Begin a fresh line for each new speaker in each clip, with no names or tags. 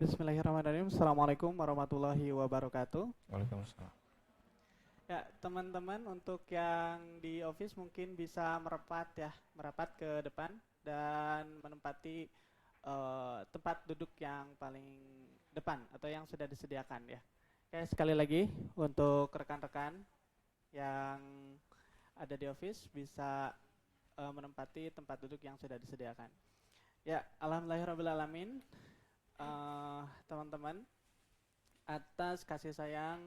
Bismillahirrahmanirrahim. Assalamualaikum warahmatullahi wabarakatuh.
Waalaikumsalam.
Ya, teman-teman untuk yang di office mungkin bisa merapat ke depan dan menempati tempat duduk yang paling depan atau yang sudah disediakan ya. Oke, sekali lagi untuk rekan-rekan yang ada di office bisa menempati tempat duduk yang sudah disediakan. Ya, alhamdulillahirrahmanirrahim. Teman-teman, atas kasih sayang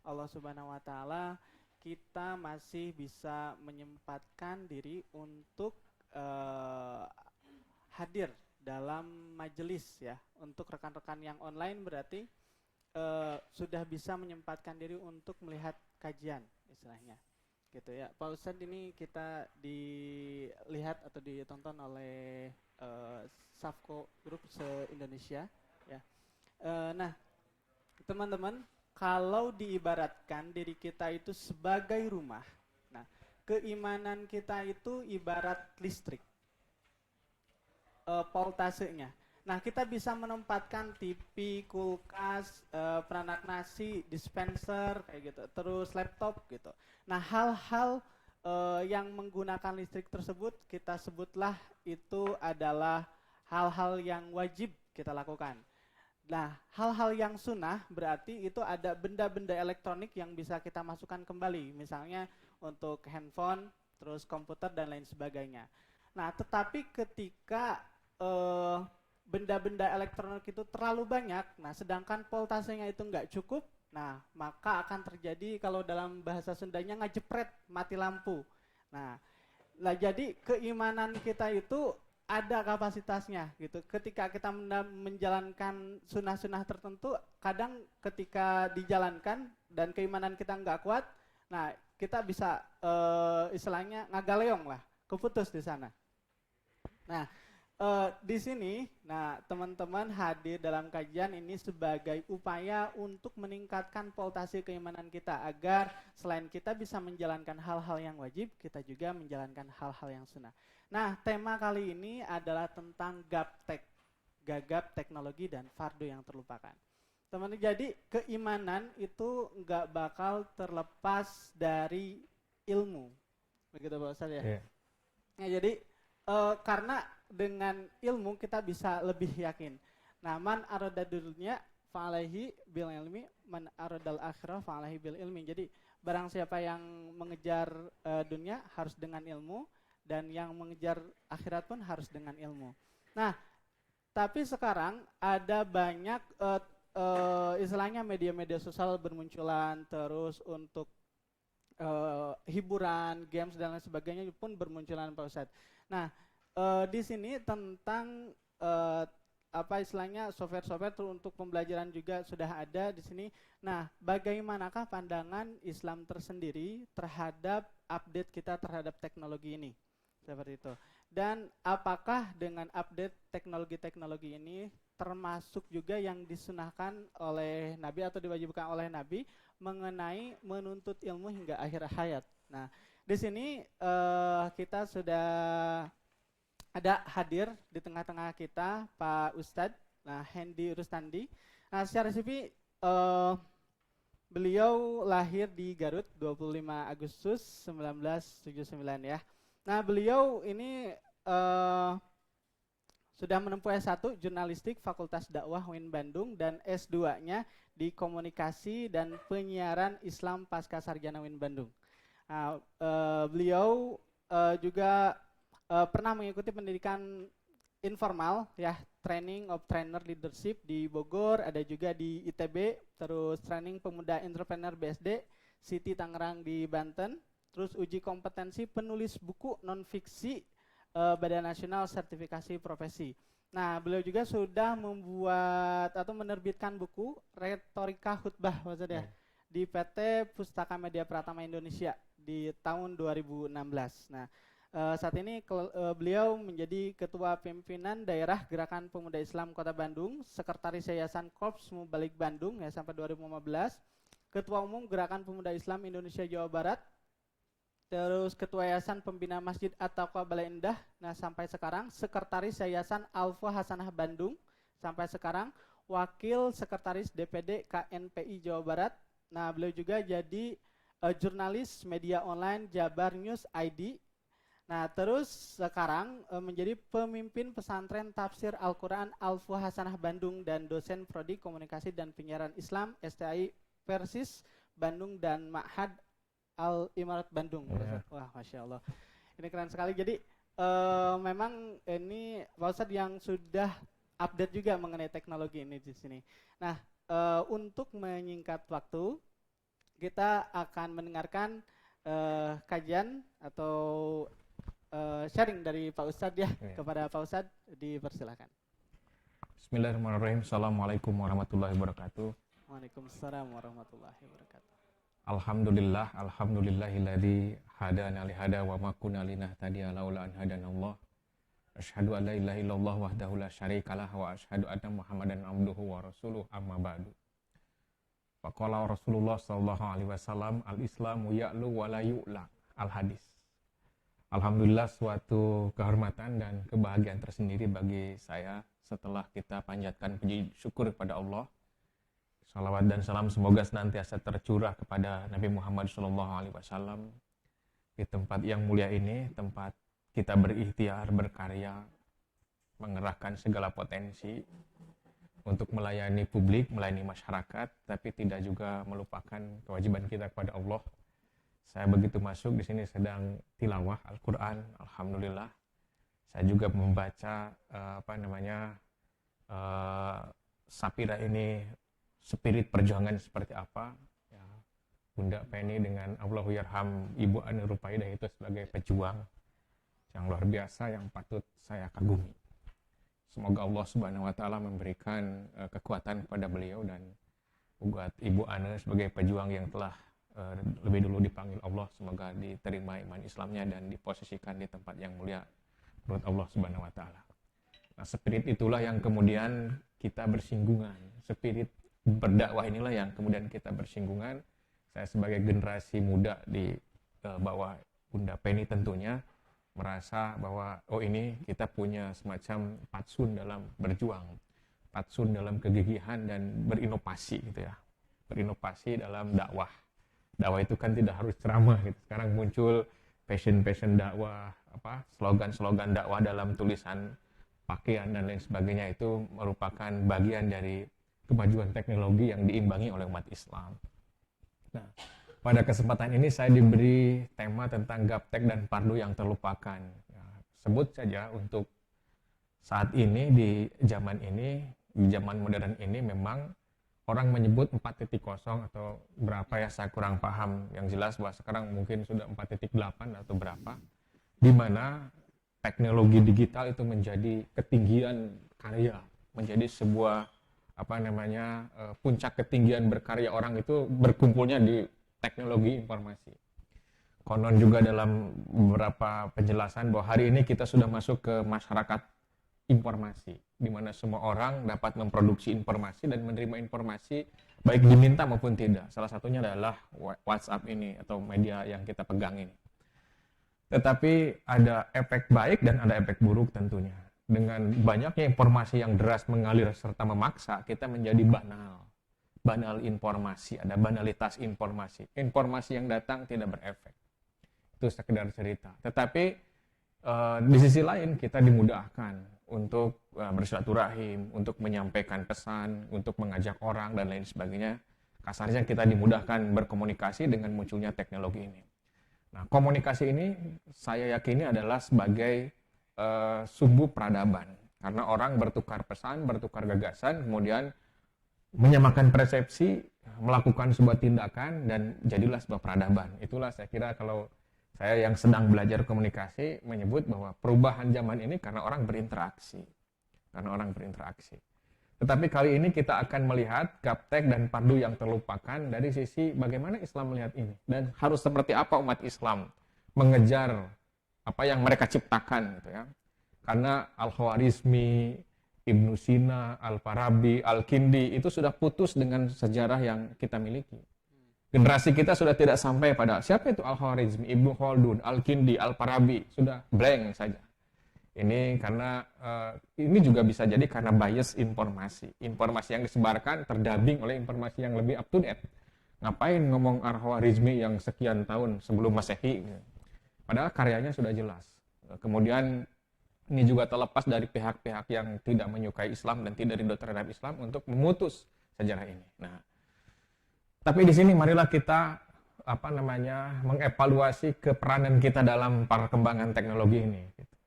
Allah Subhanahu wa taala, kita masih bisa menyempatkan diri untuk hadir dalam majelis ya. Untuk rekan-rekan yang online berarti sudah bisa menyempatkan diri untuk melihat kajian istilahnya. Gitu ya. Pak Ustadz, ini kita dilihat atau ditonton oleh Safco Group se-Indonesia ya. Nah, teman-teman, kalau diibaratkan diri kita itu sebagai rumah, nah, keimanan kita itu ibarat listrik, voltasenya. Nah, kita bisa menempatkan TV, kulkas, peranak nasi, dispenser, kayak gitu, terus laptop gitu. Nah, hal-hal yang menggunakan listrik tersebut kita sebutlah itu adalah hal-hal yang wajib kita lakukan. Nah, hal-hal yang sunnah berarti itu ada benda-benda elektronik yang bisa kita masukkan kembali, misalnya untuk handphone, terus komputer dan lain sebagainya. Nah, tetapi ketika benda-benda elektronik itu terlalu banyak, nah sedangkan voltasenya itu nggak cukup, nah maka akan terjadi kalau dalam bahasa Sundanya ngejepret, mati lampu. Nah, jadi keimanan kita itu ada kapasitasnya gitu. Ketika kita menjalankan sunnah-sunnah tertentu, kadang ketika dijalankan dan keimanan kita nggak kuat, nah kita bisa istilahnya ngagaleong lah, keputus di sana. Nah, di sini, nah teman-teman hadir dalam kajian ini sebagai upaya untuk meningkatkan voltase keimanan kita agar selain kita bisa menjalankan hal-hal yang wajib, kita juga menjalankan hal-hal yang sunnah. Nah, tema kali ini adalah tentang gaptek, gagap teknologi dan fardu yang terlupakan. Teman-teman, jadi keimanan itu nggak bakal terlepas dari ilmu, begitu Pak Ustadz ya.
Yeah.
Nah, jadi karena dengan ilmu kita bisa lebih yakin. Nah, man arada dunya fa'alaihi bil ilmi, man aradal akhirah fa'alaihi bil ilmi. Jadi barang siapa yang mengejar dunia harus dengan ilmu, dan yang mengejar akhirat pun harus dengan ilmu. Nah, tapi sekarang ada banyak istilahnya media-media sosial bermunculan, terus untuk hiburan, games dan lain sebagainya pun bermunculan Pak Ustadz. Nah, di sini tentang apa istilahnya software-software untuk pembelajaran juga sudah ada di sini. Nah, bagaimanakah pandangan Islam tersendiri terhadap update kita terhadap teknologi ini? Seperti itu. Dan apakah dengan update teknologi-teknologi ini termasuk juga yang disunahkan oleh Nabi atau diwajibkan oleh Nabi mengenai menuntut ilmu hingga akhir hayat. Nah, di sini kita sudah ada hadir di tengah-tengah kita Pak Ustadz, Hendy Rustandi. Nah, secara CV beliau lahir di Garut 25 Agustus 1979 ya. Nah, beliau ini sudah menempuh S1 Jurnalistik Fakultas Dakwah UIN Bandung dan S2-nya di Komunikasi dan Penyiaran Islam Pasca Sarjana UIN Bandung. Nah, beliau juga pernah mengikuti pendidikan informal ya, Training of Trainer Leadership di Bogor, ada juga di ITB, terus Training Pemuda Entrepreneur BSD, City Tangerang di Banten, terus uji kompetensi penulis buku non-fiksi Badan Nasional Sertifikasi Profesi. Nah, beliau juga sudah membuat atau menerbitkan buku Retorika Khutbah maksudnya di PT Pustaka Media Pratama Indonesia di tahun 2016. Nah, saat ini beliau menjadi Ketua Pimpinan Daerah Gerakan Pemuda Islam Kota Bandung, Sekretaris Yayasan Korps Mubalik Bandung ya sampai 2015, Ketua Umum Gerakan Pemuda Islam Indonesia Jawa Barat, terus Ketua Yayasan Pembina Masjid At-Taqwa Balai Endah, nah sampai sekarang Sekretaris Yayasan Alfa Hasanah Bandung sampai sekarang, Wakil Sekretaris DPD KNPI Jawa Barat. Nah, beliau juga jadi jurnalis media online Jabar News ID. Nah, terus sekarang menjadi pemimpin pesantren tafsir Al-Quran Al-Fu Hasanah Bandung dan dosen Prodi Komunikasi dan Penyiaran Islam STI Persis Bandung dan Ma'had Al-Imarat Bandung. Wah, Masya Allah. Ini keren sekali. Jadi memang ini Pak Ustadz yang sudah update juga mengenai teknologi ini di sini. Nah, untuk menyingkat waktu, kita akan mendengarkan kajian atau sharing dari Pak Ustadz ya. Kepada Pak Ustadz, dipersilakan.
Bismillahirrahmanirrahim. Assalamualaikum warahmatullahi wabarakatuh.
Waalaikumsalam warahmatullahi wabarakatuh.
Alhamdulillah, alhamdulillahilladzi hadana li hada wa ma kunna linahtadiya laula an hadanallah. Asyhadu an la ilaha illallah wahdahu la syarikalah wa asyhadu anna Muhammadan abduhu wa rasuluh amma ba'du. Faqala Rasulullah sallallahu alaihi wasallam, al-islamu ya'lu wa la yu'la. Al-hadis. Alhamdulillah, suatu kehormatan dan kebahagiaan tersendiri bagi saya setelah kita panjatkan puji syukur kepada Allah. Salawat dan salam semoga senantiasa tercurah kepada Nabi Muhammad SAW di tempat yang mulia ini, tempat kita berikhtiar, berkarya, mengerahkan segala potensi untuk melayani publik, melayani masyarakat, tapi tidak juga melupakan kewajiban kita kepada Allah. Saya begitu masuk di sini sedang tilawah Al-Quran, alhamdulillah. Saya juga membaca Sapira ini, spirit perjuangan seperti apa ya, Bunda Penny dengan Allahu Yarham Ibu Ani Rupaidah itu sebagai pejuang yang luar biasa yang patut saya kagumi. Semoga Allah Subhanahu wa taala memberikan kekuatan kepada beliau dan buat Ibu Ani sebagai pejuang yang telah lebih dulu dipanggil Allah, semoga diterima iman Islamnya dan diposisikan di tempat yang mulia menurut Allah Subhanahu wa taala. Nah, spirit itulah yang kemudian kita bersinggungan. Spirit berdakwah inilah yang kemudian kita bersinggungan. Saya sebagai generasi muda di bawah Bunda Penny tentunya merasa bahwa ini kita punya semacam patsun dalam berjuang, patsun dalam kegigihan dan berinovasi gitu ya. Berinovasi dalam dakwah. Dakwah itu kan tidak harus ceramah gitu. Sekarang muncul passion dakwah, slogan-slogan dakwah dalam tulisan, pakaian dan lain sebagainya, itu merupakan bagian dari kemajuan teknologi yang diimbangi oleh umat Islam. Nah, pada kesempatan ini saya diberi tema tentang gaptek dan pardu yang terlupakan. Nah, sebut saja untuk saat ini, di zaman modern ini memang orang menyebut 4.0 atau berapa ya, saya kurang paham. Yang jelas bahwa sekarang mungkin sudah 4.8 atau berapa, di mana teknologi digital itu menjadi ketinggian karya, menjadi sebuah puncak ketinggian berkarya orang itu berkumpulnya di teknologi informasi. Konon juga dalam beberapa penjelasan bahwa hari ini kita sudah masuk ke masyarakat informasi, di mana semua orang dapat memproduksi informasi dan menerima informasi baik diminta maupun tidak. Salah satunya adalah WhatsApp ini atau media yang kita pegang ini. Tetapi ada efek baik dan ada efek buruk tentunya. Dengan banyaknya informasi yang deras mengalir serta memaksa, kita menjadi banal informasi, ada banalitas informasi. Informasi yang datang tidak berefek. Itu sekedar cerita. Tetapi di sisi lain kita dimudahkan untuk bersilaturahim, untuk menyampaikan pesan, untuk mengajak orang dan lain sebagainya. Kasarnya kita dimudahkan berkomunikasi dengan munculnya teknologi ini. Nah, komunikasi ini saya yakini adalah sebagai subuh peradaban, karena orang bertukar pesan, bertukar gagasan, kemudian menyamakan persepsi, melakukan sebuah tindakan, dan jadilah sebuah peradaban. Itulah saya kira kalau saya yang sedang belajar komunikasi menyebut bahwa perubahan zaman ini karena orang berinteraksi. Tetapi kali ini kita akan melihat gaptek dan pardu yang terlupakan dari sisi bagaimana Islam melihat ini, dan harus seperti apa umat Islam mengejar apa yang mereka ciptakan gitu ya. Karena Al-Khwarizmi, Ibnu Sina, Al-Farabi, Al-Kindi itu sudah putus dengan sejarah yang kita miliki. Generasi kita sudah tidak sampai pada siapa itu Al-Khwarizmi, Ibnu Khaldun, Al-Kindi, Al-Farabi, sudah blank saja. Ini karena ini juga bisa jadi karena bias informasi. Informasi yang disebarkan terdubbing oleh informasi yang lebih up to date. Ngapain ngomong Al-Khwarizmi yang sekian tahun sebelum Masehi? Padahal karyanya sudah jelas. Kemudian ini juga terlepas dari pihak-pihak yang tidak menyukai Islam dan tidak ridho terhadap Islam untuk memutus sejarah ini. Nah, tapi di sini marilah kita mengevaluasi keperanan kita dalam perkembangan teknologi ini.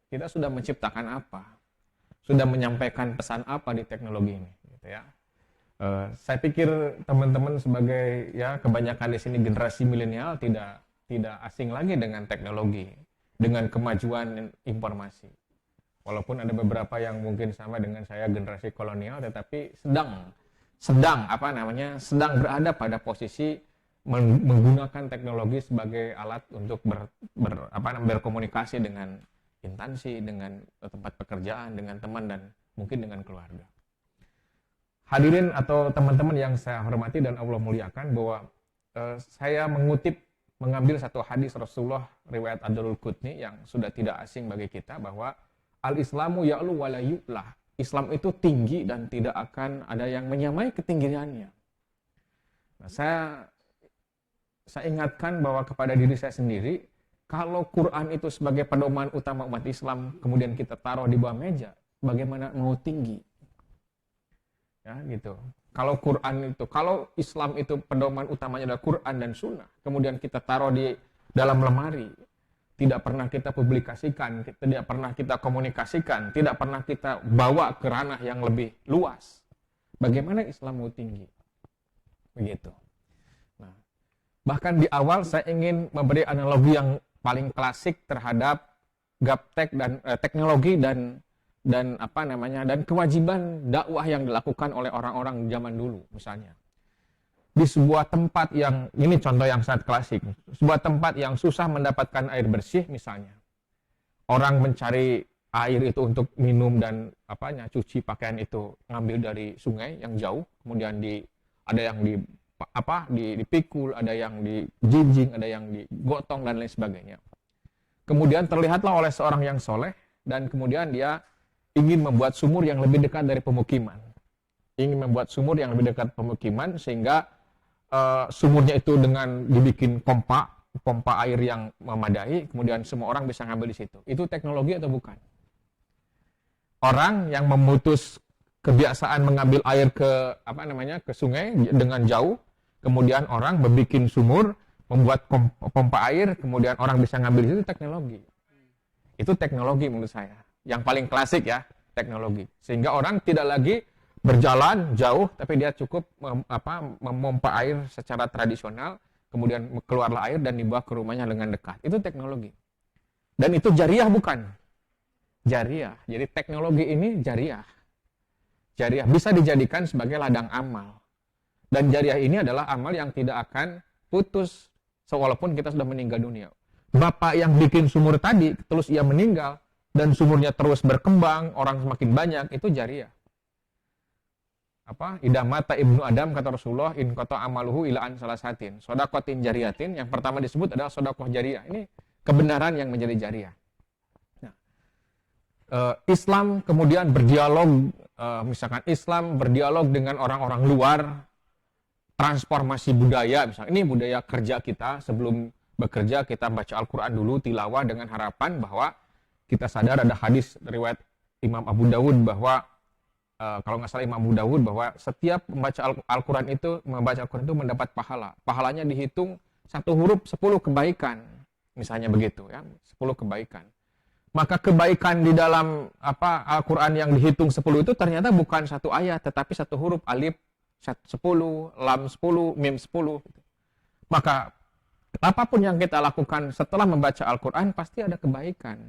Kita sudah menciptakan apa? Sudah menyampaikan pesan apa di teknologi ini? Gitu ya. Saya pikir teman-teman sebagai ya kebanyakan di sini generasi milenial tidak asing lagi dengan teknologi, dengan kemajuan informasi. Walaupun ada beberapa yang mungkin sama dengan saya generasi kolonial, tetapi sedang berada pada posisi menggunakan teknologi sebagai alat untuk berkomunikasi dengan instansi, dengan tempat pekerjaan, dengan teman, dan mungkin dengan keluarga. Hadirin atau teman-teman yang saya hormati dan Allah muliakan, bahwa saya mengambil satu hadis Rasulullah riwayat Ad-Darul Qutni yang sudah tidak asing bagi kita, bahwa al-Islamu ya'lu wa la yu'lah. Islam itu tinggi dan tidak akan ada yang menyamai ketinggiannya. Nah, saya ingatkan bahwa kepada diri saya sendiri, kalau Quran itu sebagai pedoman utama umat Islam, kemudian kita taruh di bawah meja, bagaimana mau tinggi? Ya, gitu. Kalau Islam itu pedoman utamanya adalah Quran dan Sunnah, kemudian kita taruh di dalam lemari, tidak pernah kita publikasikan, tidak pernah kita komunikasikan, tidak pernah kita bawa ke ranah yang lebih luas, bagaimana Islam mau tinggi? Begitu. Nah, bahkan di awal saya ingin memberi analogi yang paling klasik terhadap gaptek dan teknologi dan kewajiban dakwah yang dilakukan oleh orang-orang zaman dulu. Misalnya di sebuah tempat yang, ini contoh yang sangat klasik, sebuah tempat yang susah mendapatkan air bersih misalnya, orang mencari air itu untuk minum dan cuci pakaian itu ngambil dari sungai yang jauh, kemudian ada yang dipikul, ada yang dijinjing, ada yang digotong dan lain sebagainya. Kemudian terlihatlah oleh seorang yang soleh, dan kemudian dia ingin membuat sumur yang lebih dekat dari pemukiman. Sehingga sumurnya itu dengan dibikin pompa air yang memadai, kemudian semua orang bisa ngambil di situ. Itu teknologi atau bukan? Orang yang memutus kebiasaan mengambil air ke sungai dengan jauh, kemudian orang membuat sumur, membuat pompa air, kemudian orang bisa ngambil itu teknologi. Itu teknologi menurut saya. Yang paling klasik ya, teknologi. Sehingga orang tidak lagi berjalan jauh, tapi dia cukup memompa air secara tradisional, kemudian keluarlah air dan dibawa ke rumahnya dengan dekat. Itu teknologi. Dan itu jariah bukan? Jariah. Jadi teknologi ini jariah. Jariah bisa dijadikan sebagai ladang amal. Dan jariah ini adalah amal yang tidak akan putus walaupun kita sudah meninggal dunia. Bapak yang bikin sumur tadi, terus ia meninggal, dan sumurnya terus berkembang, orang semakin banyak, itu jariah. Idza mata ibnu Adam, kata Rasulullah, in qata amaluhu ila an salasatin. Shadaqatin jariyatin, yang pertama disebut adalah sedekah jariah. Ini kebenaran yang menjadi jariah. Nah, Islam kemudian berdialog, misalkan Islam berdialog dengan orang-orang luar, transformasi budaya, misalnya ini budaya kerja kita, sebelum bekerja kita baca Al-Quran dulu, tilawah, dengan harapan bahwa kita sadar ada hadis riwayat Imam Abu Dawud bahwa kalau nggak salah Imam Abu Dawud, bahwa setiap membaca Al-Quran itu mendapat pahala. Pahalanya dihitung satu huruf 10 kebaikan, misalnya begitu ya, 10 kebaikan. Maka kebaikan di dalam Al-Quran yang dihitung 10 itu ternyata bukan satu ayat, tetapi satu huruf, alif 10, lam 10, mim 10. Maka apapun yang kita lakukan setelah membaca Al-Quran pasti ada kebaikan.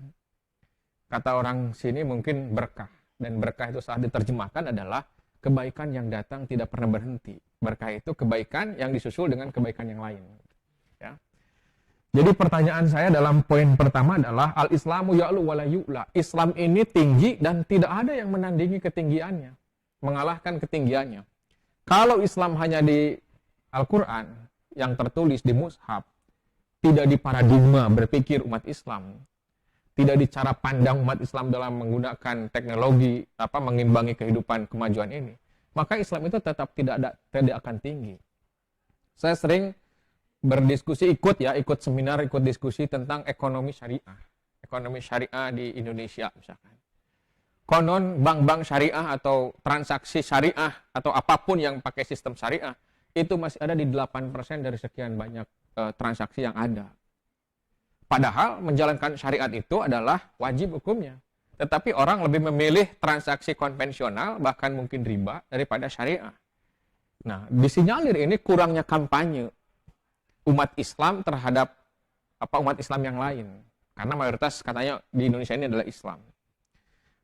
Kata orang sini mungkin berkah. Dan berkah itu saat diterjemahkan adalah kebaikan yang datang tidak pernah berhenti. Berkah itu kebaikan yang disusul dengan kebaikan yang lain. Ya. Jadi pertanyaan saya dalam poin pertama adalah al-Islamu ya'lu wa la yu'la. Islam ini tinggi dan tidak ada yang menandingi ketinggiannya, mengalahkan ketinggiannya. Kalau Islam hanya di Al-Quran yang tertulis di mushaf, tidak di paradigma berpikir umat Islam, tidak dicara pandang umat Islam dalam menggunakan teknologi mengimbangi kehidupan kemajuan ini, maka Islam itu tetap tidak akan tinggi. Saya sering berdiskusi, ikut seminar, ikut diskusi tentang ekonomi syariah di Indonesia misalkan. Konon bank-bank syariah atau transaksi syariah atau apapun yang pakai sistem syariah itu masih ada di 8% dari sekian banyak transaksi yang ada. Padahal menjalankan syariat itu adalah wajib hukumnya. Tetapi orang lebih memilih transaksi konvensional, bahkan mungkin riba, daripada syariah. Nah, disinyalir ini kurangnya kampanye umat Islam terhadap umat Islam yang lain. Karena mayoritas katanya di Indonesia ini adalah Islam.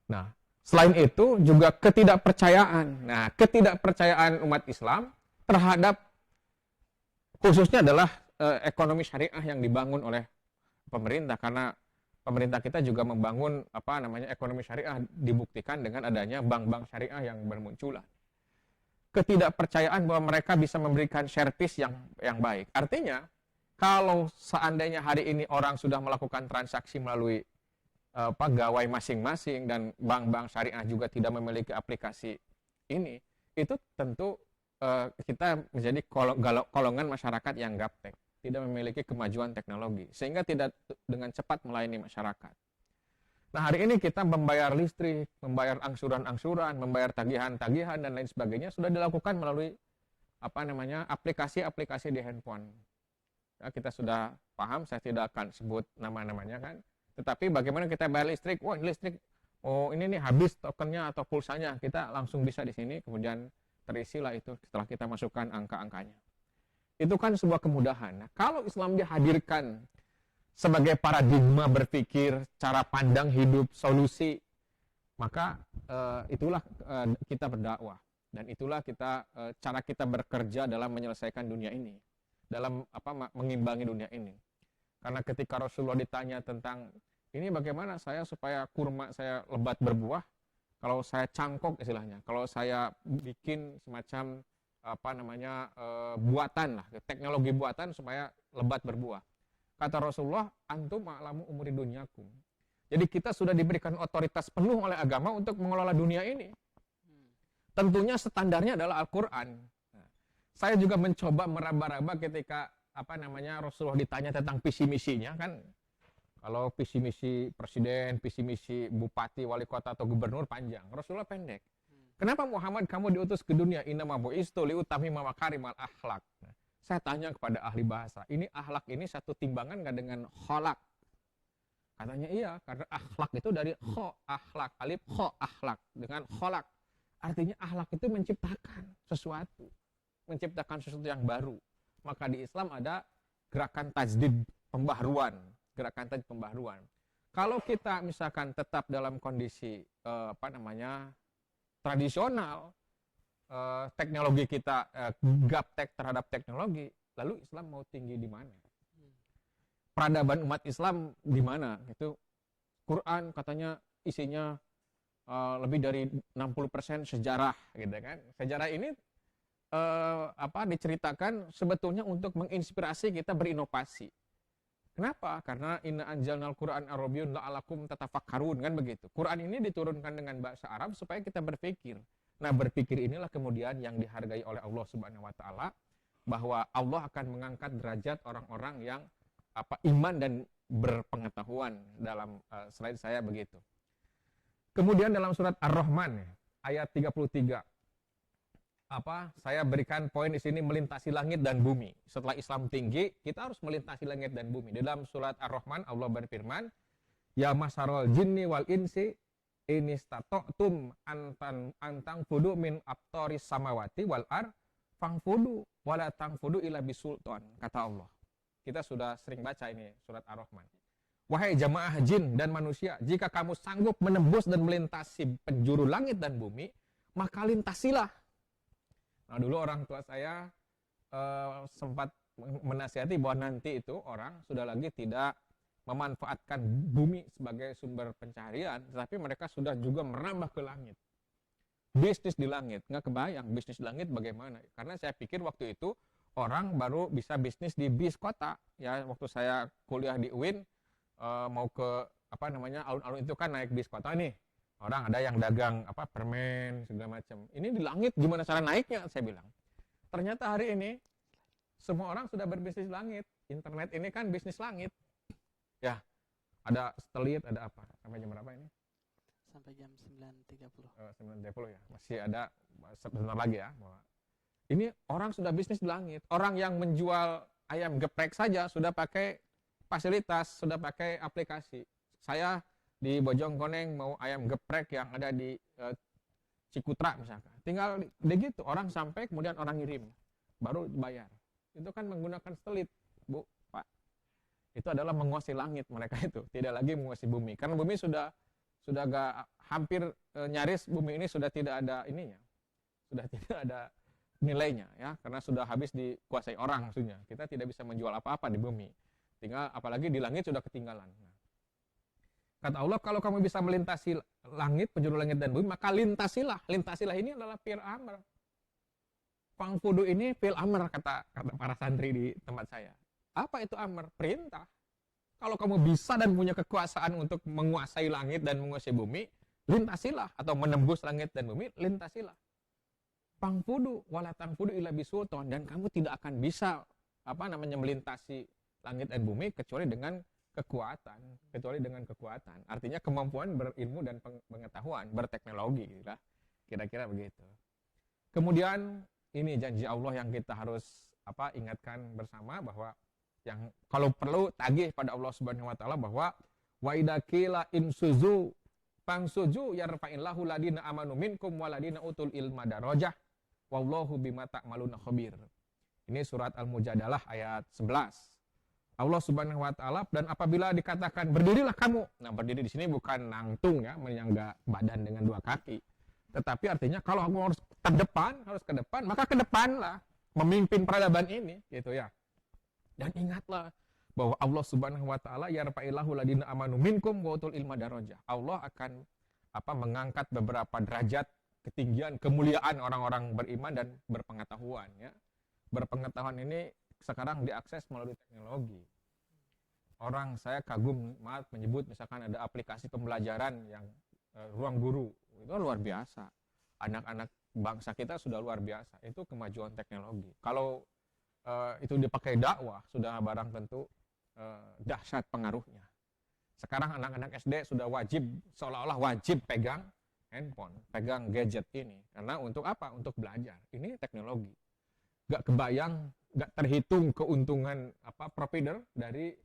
Nah, selain itu juga ketidakpercayaan. Nah, ketidakpercayaan umat Islam terhadap khususnya adalah ekonomi syariah yang dibangun oleh pemerintah, karena pemerintah kita juga membangun ekonomi syariah dibuktikan dengan adanya bank-bank syariah yang bermunculan. Ketidakpercayaan bahwa mereka bisa memberikan servis yang baik. Artinya, kalau seandainya hari ini orang sudah melakukan transaksi melalui gawai masing-masing dan bank-bank syariah juga tidak memiliki aplikasi ini, itu tentu kita menjadi golongan masyarakat yang gaptek, tidak memiliki kemajuan teknologi, sehingga tidak dengan cepat melayani masyarakat. Nah, hari ini kita membayar listrik, membayar angsuran-angsuran, membayar tagihan-tagihan dan lain sebagainya sudah dilakukan melalui aplikasi-aplikasi di handphone. Ya, kita sudah paham, saya tidak akan sebut nama-namanya kan. Tetapi bagaimana kita bayar listrik? Wah, listrik, ini nih habis tokennya atau pulsanya, kita langsung bisa di sini, kemudian terisilah itu setelah kita masukkan angka-angkanya. Itu kan sebuah kemudahan. Nah, kalau Islam dihadirkan sebagai paradigma berpikir, cara pandang hidup, solusi, maka itulah kita berdakwah, dan itulah cara kita bekerja dalam menyelesaikan dunia ini, dalam mengimbangi dunia ini. Karena ketika Rasulullah ditanya tentang ini bagaimana saya supaya kurma saya lebat berbuah, kalau saya cangkok istilahnya, kalau saya bikin semacam buatan lah, teknologi buatan supaya lebat berbuah. Kata Rasulullah, antum a'lamu umuri dunyakum. Jadi kita sudah diberikan otoritas penuh oleh agama untuk mengelola dunia ini. Tentunya standarnya adalah Al-Quran. Nah, saya juga mencoba meraba-raba ketika Rasulullah ditanya tentang visi misinya kan. Kalau visi misi presiden, visi misi bupati, wali kota atau gubernur panjang, Rasulullah pendek. Kenapa Muhammad kamu diutus ke dunia? Innama bu'istu liutamima makarimal akhlak. Nah, saya tanya kepada ahli bahasa, ini akhlak ini satu timbangan nggak dengan kholak? Katanya iya, karena akhlak itu dari kho, akhlak, alif, kho, akhlak, dengan kholak. Artinya akhlak itu menciptakan sesuatu yang baru. Maka di Islam ada gerakan tajdid pembaharuan, Kalau kita misalkan tetap dalam kondisi tradisional, teknologi kita gaptek terhadap teknologi, lalu Islam mau tinggi di mana? Peradaban umat Islam di mana? Itu Quran katanya isinya lebih dari 60% sejarah, gitu kan? Sejarah ini diceritakan sebetulnya untuk menginspirasi kita berinovasi. Kenapa? Karena inna anjalnal Qur'an arabiyyun la'alakum tatafakkarun, kan begitu. Quran ini diturunkan dengan bahasa Arab supaya kita berpikir. Nah, berpikir inilah kemudian yang dihargai oleh Allah Subhanahu wa taala, bahwa Allah akan mengangkat derajat orang-orang yang iman dan berpengetahuan dalam slide saya begitu. Kemudian dalam surat Ar-Rahman ayat 33 saya berikan poin di sini, melintasi langit dan bumi. Setelah Islam tinggi, kita harus melintasi langit dan bumi. Di dalam surat Ar-Rahman Allah berfirman, ya masarul jinni wal insi inistata'tum antang fudu min aqtaris samawati wal ar fangfudu wala tangfudu illa bisultan, kata Allah. Kita sudah sering baca ini surat Ar-Rahman. Wahai jamaah jin dan manusia, jika kamu sanggup menembus dan melintasi penjuru langit dan bumi, maka lintasilah. Nah, dulu orang tua saya sempat menasihati bahwa nanti itu orang sudah lagi tidak memanfaatkan bumi sebagai sumber pencaharian, tetapi mereka sudah juga merambah ke langit. Bisnis di langit, nggak kebayang bisnis di langit bagaimana. Karena saya pikir waktu itu orang baru bisa bisnis di bis kota. Ya, waktu saya kuliah di UIN, mau ke apa namanya, alun-alun itu kan naik bis kota nih. Orang ada yang dagang apa permen segala macam. Ini di langit gimana cara naiknya? Saya bilang. Ternyata hari ini semua orang sudah berbisnis langit. Internet ini kan bisnis langit. Ya, ada satelit, ada apa? Sampai jam berapa ini?
Sampai jam 9.30.
9.30 ya. Masih ada sebentar lagi ya. Ini orang sudah bisnis di langit. Orang yang menjual ayam geprek saja sudah pakai fasilitas, sudah pakai aplikasi. Saya di Bojongkoneng mau ayam geprek yang ada di Cikutra misalkan. Tinggal begitu, orang sampai kemudian orang ngirim. Baru bayar. Itu kan menggunakan satelit, Bu, Pak. Itu adalah menguasai langit mereka itu. Tidak lagi menguasai bumi. Karena bumi sudah agak hampir nyaris bumi ini sudah tidak ada ininya. Sudah tidak ada nilainya ya, karena sudah habis dikuasai orang maksudnya. Kita tidak bisa menjual apa-apa di bumi. Tinggal apalagi di langit sudah ketinggalan. Nah, kata Allah, kalau kamu bisa melintasi langit, penjuru langit dan bumi, maka lintasilah. Lintasilah ini adalah fi'il amr. Fangfudu ini fi'il amr kata para santri di tempat saya. Apa itu amr? Perintah. Kalau kamu bisa dan punya kekuasaan untuk menguasai langit dan menguasai bumi, lintasilah, atau menembus langit dan bumi, lintasilah. Pangfudu wala tangfudu illa bisultan, dan kamu tidak akan bisa melintasi langit dan bumi kecuali dengan kekuatan, artinya kemampuan berilmu dan pengetahuan, berteknologi gitu. Kira-kira begitu. Kemudian ini janji Allah yang kita harus ingatkan bersama, bahwa yang kalau perlu tagih pada Allah Subhanahu wa taala, bahwa wa idakila insuzu pangsuju yarfa'illahu ladina amanu minkum waladina utul ilma darajah wallahu bima ta'maluna khabir. Ini surat Al-Mujadalah ayat 11. Allah Subhanahu wa taala, dan apabila dikatakan berdirilah kamu. Nah, berdiri di sini bukan nangtung ya, menyangga badan dengan dua kaki. Tetapi artinya kalau kamu harus ke depan, maka ke depanlah memimpin peradaban ini gitu ya. Dan ingatlah bahwa Allah Subhanahu wa taala yarfa'illahu ladina amanu minkum wa utul ilma darajah. Allah akan mengangkat beberapa derajat ketinggian, kemuliaan orang-orang beriman dan berpengetahuan ya. Berpengetahuan ini sekarang diakses melalui teknologi. Saya kagum menyebut misalkan ada aplikasi pembelajaran yang ruang guru. Itu luar biasa. Anak-anak bangsa kita sudah luar biasa. Itu kemajuan teknologi. Kalau itu dipakai dakwah, sudah barang tentu dahsyat pengaruhnya. Sekarang anak-anak SD sudah wajib, seolah-olah wajib pegang handphone, pegang gadget ini. Karena untuk apa? Untuk belajar. Ini teknologi. Gak kebayang, gak terhitung keuntungan provider dari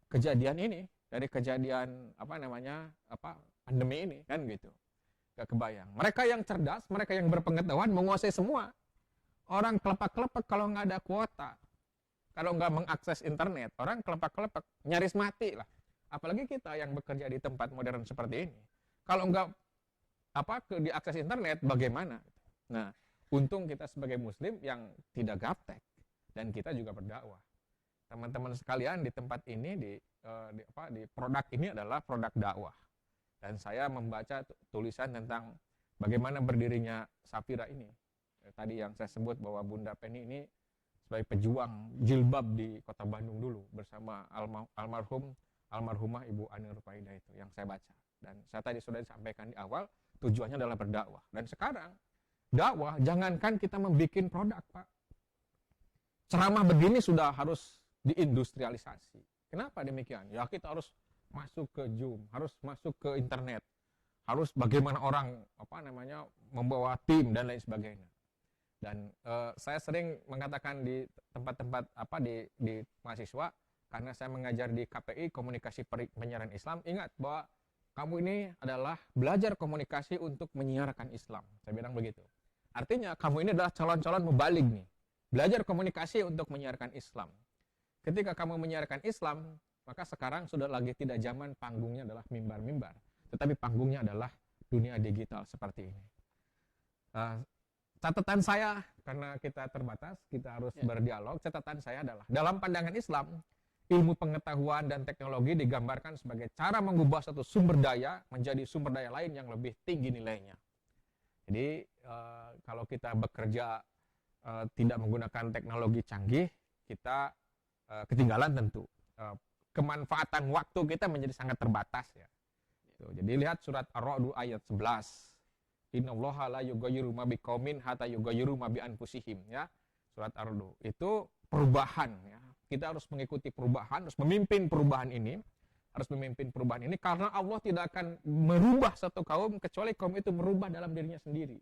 kejadian ini, dari kejadian pandemi ini kan gitu. Gak kebayang. Mereka yang cerdas, mereka yang berpengetahuan menguasai semua. Orang kelepak-kelepak kalau nggak ada kuota, kalau nggak mengakses internet, orang kelepak-kelepak nyaris mati lah. Apalagi kita yang bekerja di tempat modern seperti ini. Kalau nggak diakses internet, bagaimana? Nah, untung kita sebagai muslim yang tidak gaptek dan kita juga berdakwah. Teman-teman sekalian di tempat ini di produk ini adalah produk dakwah. Dan saya membaca tulisan tentang bagaimana berdirinya Safira ini. Tadi yang saya sebut bahwa Bunda Penny ini sebagai pejuang jilbab di Kota Bandung dulu bersama almarhumah Ibu Ani Rupaidah itu yang saya baca. Dan saya tadi sudah disampaikan di awal, tujuannya adalah berdakwah. Dan sekarang dakwah, jangankan kita membuat produk, Pak. Ceramah begini sudah harus diindustrialisasi. Kenapa demikian? Ya kita harus masuk ke Zoom, harus masuk ke internet, harus bagaimana orang membawa tim dan lain sebagainya. Dan saya sering mengatakan di tempat-tempat di mahasiswa, karena saya mengajar di KPI Komunikasi Penyiaran Islam, ingat bahwa kamu ini adalah belajar komunikasi untuk menyiarkan Islam. Saya bilang begitu. Artinya kamu ini adalah calon-calon mubalig nih. Belajar komunikasi untuk menyiarkan Islam. Ketika kamu menyiarkan Islam, maka sekarang sudah lagi tidak zaman panggungnya adalah mimbar-mimbar, tetapi panggungnya adalah dunia digital seperti ini. Catatan saya, karena kita terbatas, kita harus berdialog, catatan saya adalah dalam pandangan Islam, ilmu pengetahuan dan teknologi digambarkan sebagai cara mengubah satu sumber daya menjadi sumber daya lain yang lebih tinggi nilainya. Jadi kalau kita bekerja tidak menggunakan teknologi canggih, kita ketinggalan tentu. kemanfaatan waktu kita menjadi sangat terbatas ya. Tuh, jadi lihat surat Ar-Ra'd ayat 11. Innallaha la yughayyiru ma biqaumin hatta yughayyiru ma bi anfusihim ya. Surat Ar-Ra'd itu perubahan ya. Kita harus mengikuti perubahan, harus memimpin perubahan ini. Harus memimpin perubahan ini karena Allah tidak akan merubah satu kaum kecuali kaum itu merubah dalam dirinya sendiri.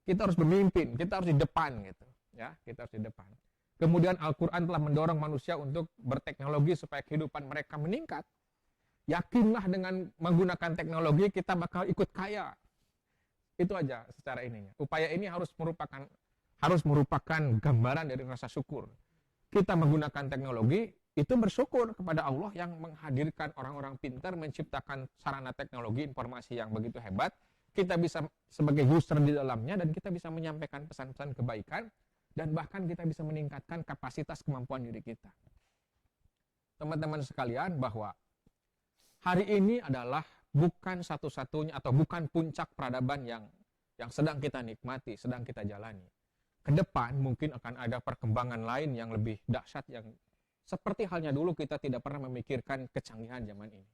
Kita harus memimpin, kita harus di depan gitu ya, kita harus di depan. Kemudian Al-Qur'an telah mendorong manusia untuk berteknologi supaya kehidupan mereka meningkat. Yakinlah dengan menggunakan teknologi kita bakal ikut kaya. Itu aja secara ininya. Upaya ini harus merupakan gambaran dari rasa syukur. Kita menggunakan teknologi itu bersyukur kepada Allah yang menghadirkan orang-orang pintar, menciptakan sarana teknologi informasi yang begitu hebat. Kita bisa sebagai user di dalamnya dan kita bisa menyampaikan pesan-pesan kebaikan dan bahkan kita bisa meningkatkan kapasitas kemampuan diri kita. Teman-teman sekalian, bahwa hari ini adalah bukan satu-satunya atau bukan puncak peradaban yang sedang kita nikmati, sedang kita jalani. Ke depan mungkin akan ada perkembangan lain yang lebih dahsyat yang seperti halnya dulu kita tidak pernah memikirkan kecanggihan zaman ini.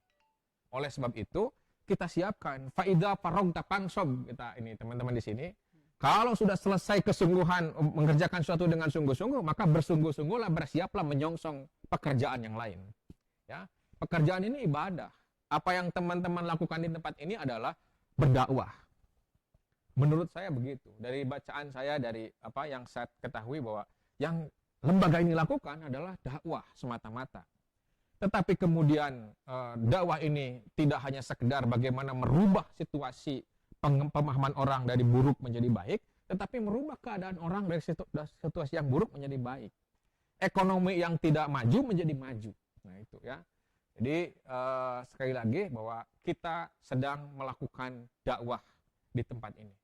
Oleh sebab itu, kita siapkan faida farogta pangsob kita ini teman-teman di sini. Kalau sudah selesai kesungguhan mengerjakan sesuatu dengan sungguh-sungguh, maka bersungguh-sungguhlah, bersiaplah menyongsong pekerjaan yang lain. Ya, pekerjaan ini ibadah. Apa yang teman-teman lakukan di tempat ini adalah berdakwah. Menurut saya begitu. Dari bacaan saya, dari apa yang saya ketahui bahwa yang lembaga ini lakukan adalah dakwah semata-mata. Tetapi kemudian dakwah ini tidak hanya sekedar bagaimana merubah situasi pemahaman orang dari buruk menjadi baik, tetapi merubah keadaan orang dari situasi yang buruk menjadi baik. Ekonomi yang tidak maju menjadi maju. Nah itu ya. Jadi sekali lagi bahwa kita sedang melakukan dakwah di tempat ini.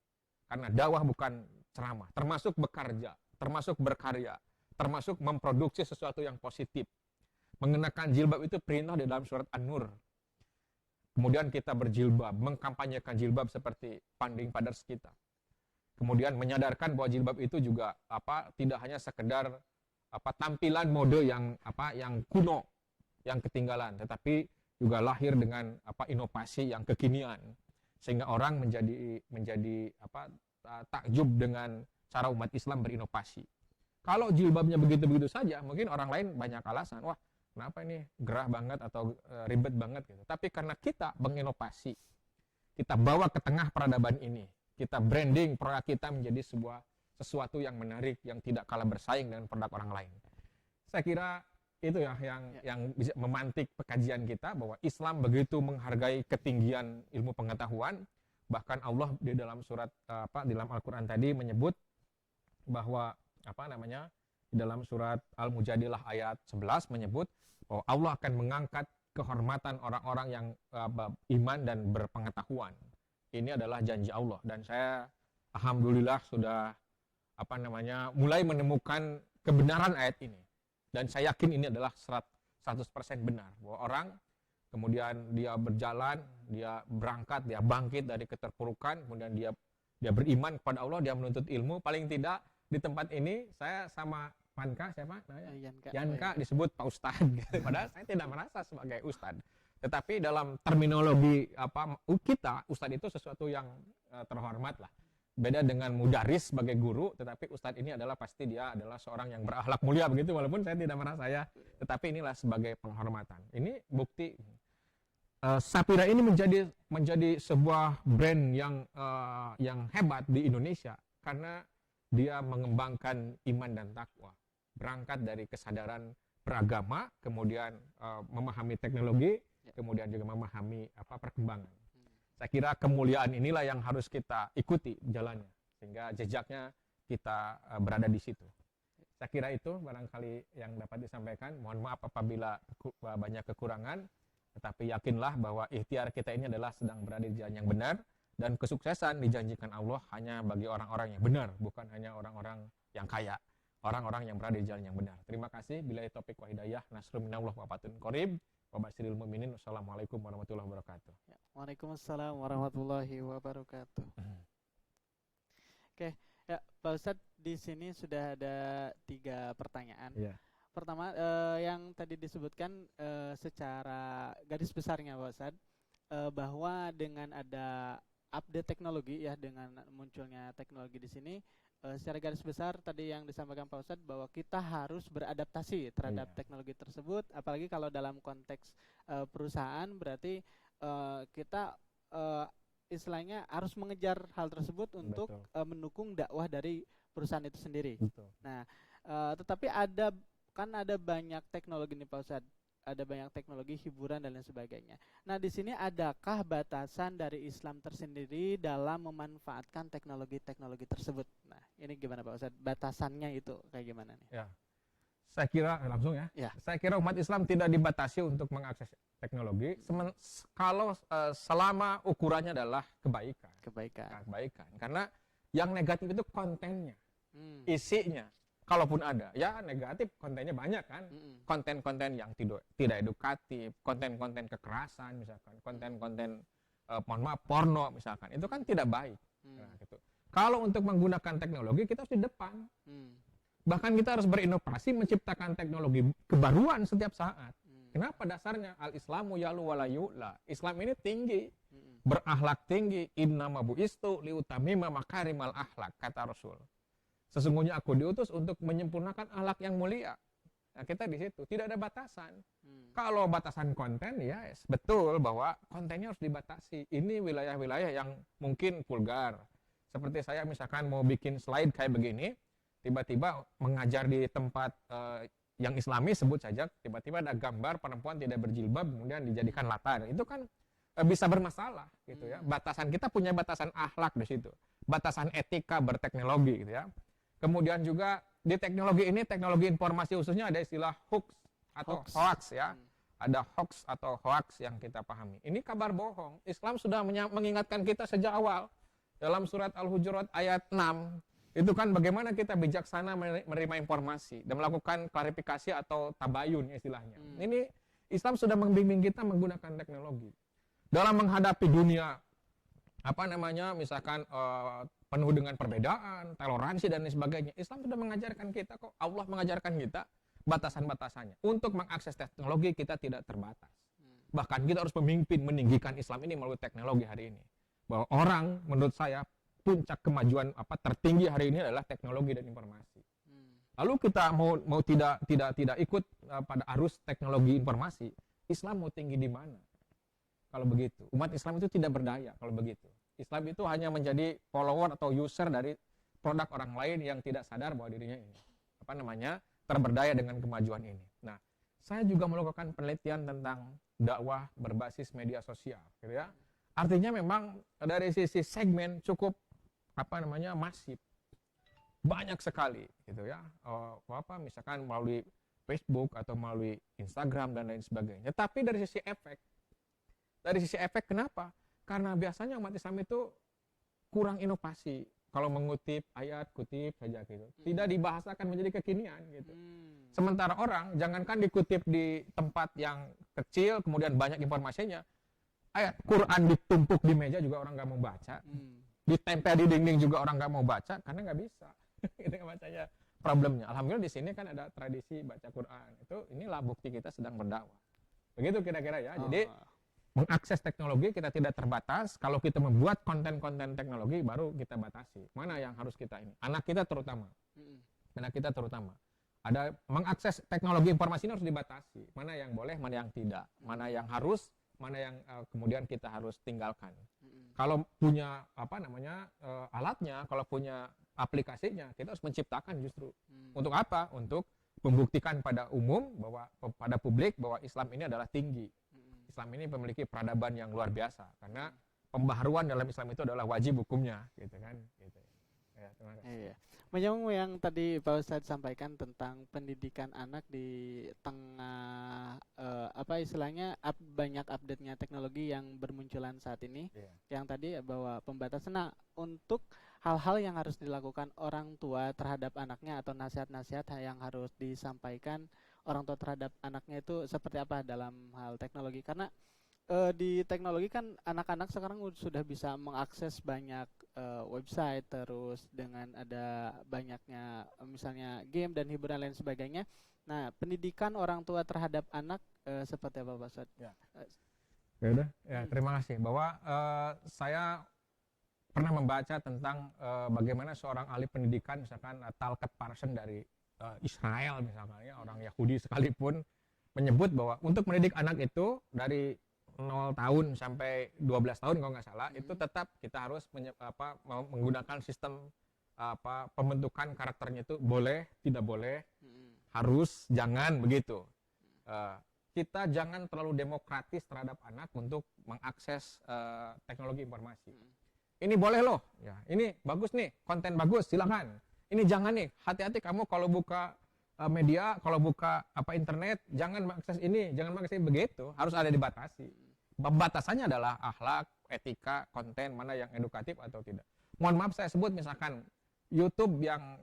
Karena dakwah bukan ceramah, termasuk bekerja, termasuk berkarya, termasuk memproduksi sesuatu yang positif. Mengenakan jilbab itu perintah di dalam surat An-Nur. Kemudian kita berjilbab, mengkampanyekan jilbab seperti Panding Padars kita. Kemudian menyadarkan bahwa jilbab itu juga tidak hanya sekedar tampilan mode yang kuno, yang ketinggalan, tetapi juga lahir dengan inovasi yang kekinian, sehingga orang menjadi takjub dengan cara umat Islam berinovasi. Kalau jilbabnya begitu-begitu saja, mungkin orang lain banyak alasan, wah kenapa ini gerah banget atau ribet banget gitu. Tapi karena kita menginovasi, kita bawa ke tengah peradaban ini, kita branding produk kita menjadi sesuatu yang menarik, yang tidak kalah bersaing dengan produk orang lain. Saya kira itu ya yang bisa memantik pekajian kita, bahwa Islam begitu menghargai ketinggian ilmu pengetahuan. Bahkan Allah di dalam surat di dalam Al-Qur'an tadi menyebut bahwa di dalam surat Al-Mujadilah ayat 11 menyebut bahwa Allah akan mengangkat kehormatan orang-orang yang iman dan berpengetahuan. Ini adalah janji Allah, dan saya alhamdulillah sudah mulai menemukan kebenaran ayat ini. Dan saya yakin ini adalah 100% benar, bahwa orang kemudian dia berjalan, dia berangkat, dia bangkit dari keterpurukan, kemudian dia beriman kepada Allah, dia menuntut ilmu. Paling tidak di tempat ini saya sama Panka, siapa namanya? Yanka disebut Pak Ustadz. Padahal saya tidak merasa sebagai Ustadz. Tetapi dalam terminologi kita, Ustadz itu sesuatu yang terhormat lah. Beda dengan mudaris sebagai guru, tetapi Ustadz ini adalah pasti dia adalah seorang yang berakhlak mulia begitu, walaupun saya tidak merasa ya. Tetapi inilah sebagai penghormatan. Ini bukti Sapira ini menjadi sebuah brand yang hebat di Indonesia karena dia mengembangkan iman dan takwa. Berangkat dari kesadaran beragama, kemudian memahami teknologi, kemudian juga memahami perkembangan. Saya kira kemuliaan inilah yang harus kita ikuti jalannya, sehingga jejaknya kita berada di situ. Saya kira itu barangkali yang dapat disampaikan. Mohon maaf apabila banyak kekurangan, tetapi yakinlah bahwa ikhtiar kita ini adalah sedang berada di jalan yang benar, dan kesuksesan dijanjikan Allah hanya bagi orang-orang yang benar, bukan hanya orang-orang yang kaya, orang-orang yang berada di jalan yang benar. Terima kasih. Billahi taufiq wa hidayah. Nasrun minallah wa fatun qarib. Wa basyiril mu'minin. Wassalamualaikum warahmatullahi wabarakatuh.
Ya, waalaikumsalam warahmatullahi wabarakatuh. Oke, ya Pak Ustadz, di sini sudah ada 3 pertanyaan.
Ya.
Pertama, yang tadi disebutkan secara garis besarnya Pak Ustadz, bahwa dengan ada update teknologi ya, dengan munculnya teknologi di sini, secara garis besar tadi yang disampaikan Pak Ustadz bahwa kita harus beradaptasi terhadap
Iya,
teknologi tersebut, apalagi kalau dalam konteks perusahaan berarti kita istilahnya harus mengejar hal tersebut untuk
betul.
mendukung dakwah dari perusahaan itu sendiri.
Betul.
Nah, tetapi ada banyak teknologi nih Pak Ustadz, ada banyak teknologi hiburan dan lain sebagainya. Nah, di sini adakah batasan dari Islam tersendiri dalam memanfaatkan teknologi-teknologi tersebut? Nah, ini gimana Pak Ustadz? Batasannya itu kayak gimana nih?
Ya, saya kira langsung ya.
Ya.
Saya kira umat Islam tidak dibatasi untuk mengakses teknologi kalau selama ukurannya adalah kebaikan.
Kebaikan.
Nah, kebaikan. Karena yang negatif itu kontennya,
Hmm.
isinya. Kalaupun ada, ya negatif kontennya banyak kan.
Mm-mm.
Konten-konten yang tidak edukatif, konten-konten kekerasan misalkan, konten-konten mohon maaf porno misalkan, itu kan tidak baik. Nah, gitu. Kalau untuk menggunakan teknologi kita harus di depan.
Hmm.
Bahkan kita harus berinovasi menciptakan teknologi kebaruan setiap saat. Kenapa dasarnya al-Islamu yalu wala yu'la. Islam ini tinggi, berakhlak tinggi. Innama bu'istu liutamima makarimal akhlak, kata Rasul. Sesungguhnya aku diutus untuk menyempurnakan akhlak yang mulia. Nah, kita di situ tidak ada batasan. Kalau batasan konten, ya yes, betul bahwa kontennya harus dibatasi. Ini wilayah-wilayah yang mungkin vulgar. Seperti saya misalkan mau bikin slide kayak begini, tiba-tiba mengajar di tempat yang Islami sebut saja, tiba-tiba ada gambar perempuan tidak berjilbab kemudian dijadikan latar. Itu kan bisa bermasalah gitu ya. Batasan kita punya batasan akhlak di situ. Batasan etika berteknologi gitu ya. Kemudian juga di teknologi ini, teknologi informasi khususnya ada istilah hoax atau hoax ya. Ada hoax atau hoax yang kita pahami. Ini kabar bohong. Islam sudah mengingatkan kita sejak awal. Dalam surat Al-Hujurat ayat 6, itu kan bagaimana kita bijaksana menerima informasi dan melakukan klarifikasi atau tabayun istilahnya. Ini Islam sudah membimbing kita menggunakan teknologi. Dalam menghadapi dunia misalkan penuh dengan perbedaan, toleransi dan lain sebagainya. Islam sudah mengajarkan kita kok, Allah mengajarkan kita batasan-batasannya. Untuk mengakses teknologi kita tidak terbatas. Bahkan kita harus memimpin meninggikan Islam ini melalui teknologi hari ini. Bahwa orang menurut saya puncak kemajuan tertinggi hari ini adalah teknologi dan informasi. Lalu kita mau tidak ikut pada arus teknologi informasi, Islam mau tinggi di mana? Kalau begitu, umat Islam itu tidak berdaya kalau begitu. Islam itu hanya menjadi follower atau user dari produk orang lain yang tidak sadar bahwa dirinya ini terberdaya dengan kemajuan ini. Nah, saya juga melakukan penelitian tentang dakwah berbasis media sosial, gitu ya. Artinya memang dari sisi segmen cukup masif, banyak sekali, gitu ya. Misalkan melalui Facebook atau melalui Instagram dan lain sebagainya. Tapi dari sisi efek, kenapa? Karena biasanya umat Islam itu kurang inovasi. Kalau mengutip ayat, kutip saja gitu. Tidak dibahasakan menjadi kekinian gitu. Sementara orang, jangankan dikutip di tempat yang kecil, kemudian banyak informasinya. Ayat Quran ditumpuk di meja juga orang nggak mau baca. Ditempel di dinding juga orang nggak mau baca, karena nggak bisa. Itu bacanya problemnya. Alhamdulillah di sini kan ada tradisi baca Quran. Inilah bukti kita sedang berdakwah. Begitu kira-kira ya. Jadi mengakses teknologi kita tidak terbatas. Kalau kita membuat konten-konten teknologi baru kita batasi. Mana yang harus kita ini? Anak kita terutama. Ada mengakses teknologi informasi ini harus dibatasi. Mana yang boleh, mana yang tidak. Mana yang harus, mana yang kemudian kita harus tinggalkan. Kalau punya alatnya, kalau punya aplikasinya, kita harus menciptakan justru. Untuk apa? Untuk membuktikan pada umum bahwa pada publik bahwa Islam ini adalah tinggi. Islam ini memiliki peradaban yang luar biasa karena pembaharuan dalam Islam itu adalah wajib hukumnya, gitu kan? Gitu. Ya, terima kasih.
Iya. Menyambung yang tadi Pak Ustadz sampaikan tentang pendidikan anak di tengah istilahnya banyak update-nya teknologi yang bermunculan saat ini. Yang tadi bahwa pembatasan untuk hal-hal yang harus dilakukan orang tua terhadap anaknya atau nasihat-nasihat yang harus disampaikan orang tua terhadap anaknya itu seperti apa dalam hal teknologi, karena di teknologi kan anak-anak sekarang sudah bisa mengakses banyak website, terus dengan ada banyaknya misalnya game dan hiburan lain sebagainya. Nah, pendidikan orang tua terhadap anak seperti apa Pak Ustad?
Ya. Ya udah, ya terima kasih. Bahwa saya pernah membaca tentang bagaimana seorang ahli pendidikan, misalkan Talcott Parsons dari Israel misalkan, ya, orang Yahudi sekalipun menyebut bahwa untuk mendidik anak itu dari 0 tahun sampai 12 tahun kalau nggak salah, itu tetap kita harus menggunakan sistem pembentukan karakternya itu boleh, tidak boleh, harus, jangan, begitu. Kita jangan terlalu demokratis terhadap anak untuk mengakses teknologi informasi. Ini boleh loh, ya, ini bagus nih, konten bagus, silakan. Ini jangan nih, hati-hati kamu kalau buka media, kalau buka internet, jangan mengakses ini, jangan mengakses begitu, harus ada dibatasi. Batasannya adalah akhlak, etika, konten mana yang edukatif atau tidak. Mohon maaf saya sebut misalkan YouTube yang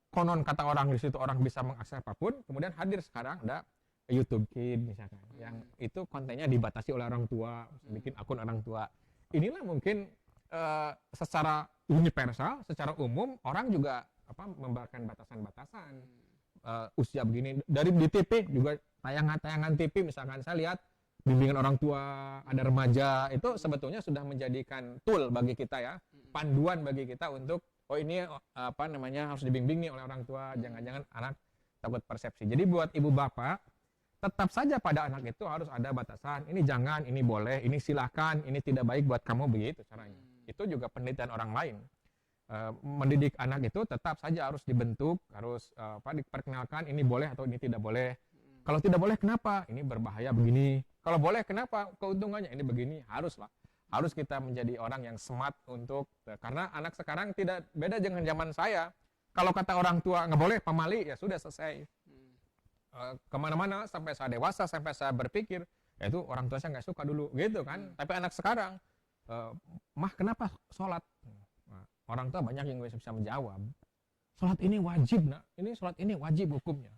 konon kata orang di situ orang bisa mengakses apapun, kemudian hadir sekarang ada YouTube Kids misalkan, yang itu kontennya dibatasi oleh orang tua, bikin akun orang tua. Inilah mungkin secara universal, secara umum orang juga memberikan batasan-batasan. Usia begini, dari di TV juga tayangan-tayangan TV misalkan saya lihat bimbingan orang tua, ada remaja, itu sebetulnya sudah menjadikan tool bagi kita ya, panduan bagi kita untuk ini harus dibimbing nih oleh orang tua, jangan-jangan anak takut persepsi. Jadi buat ibu bapak tetap saja pada anak itu harus ada batasan, ini jangan, ini boleh, ini silakan, ini tidak baik buat kamu, begitu caranya. Itu juga penelitian orang lain. Mendidik anak itu tetap saja harus dibentuk, harus diperkenalkan ini boleh atau ini tidak boleh. Kalau tidak boleh kenapa? Ini berbahaya begini. Kalau boleh kenapa? Keuntungannya ini begini. Haruslah. Harus kita menjadi orang yang smart untuk, karena anak sekarang tidak beda dengan zaman saya. Kalau kata orang tua nggak boleh, pamali, ya sudah selesai. Kemana-mana sampai saya dewasa, sampai saya berpikir, ya itu orang tua saya nggak suka dulu, gitu kan. Tapi anak sekarang, mah kenapa sholat? Orang tua banyak yang bisa menjawab. Sholat ini wajib, nak. Ini sholat ini wajib hukumnya.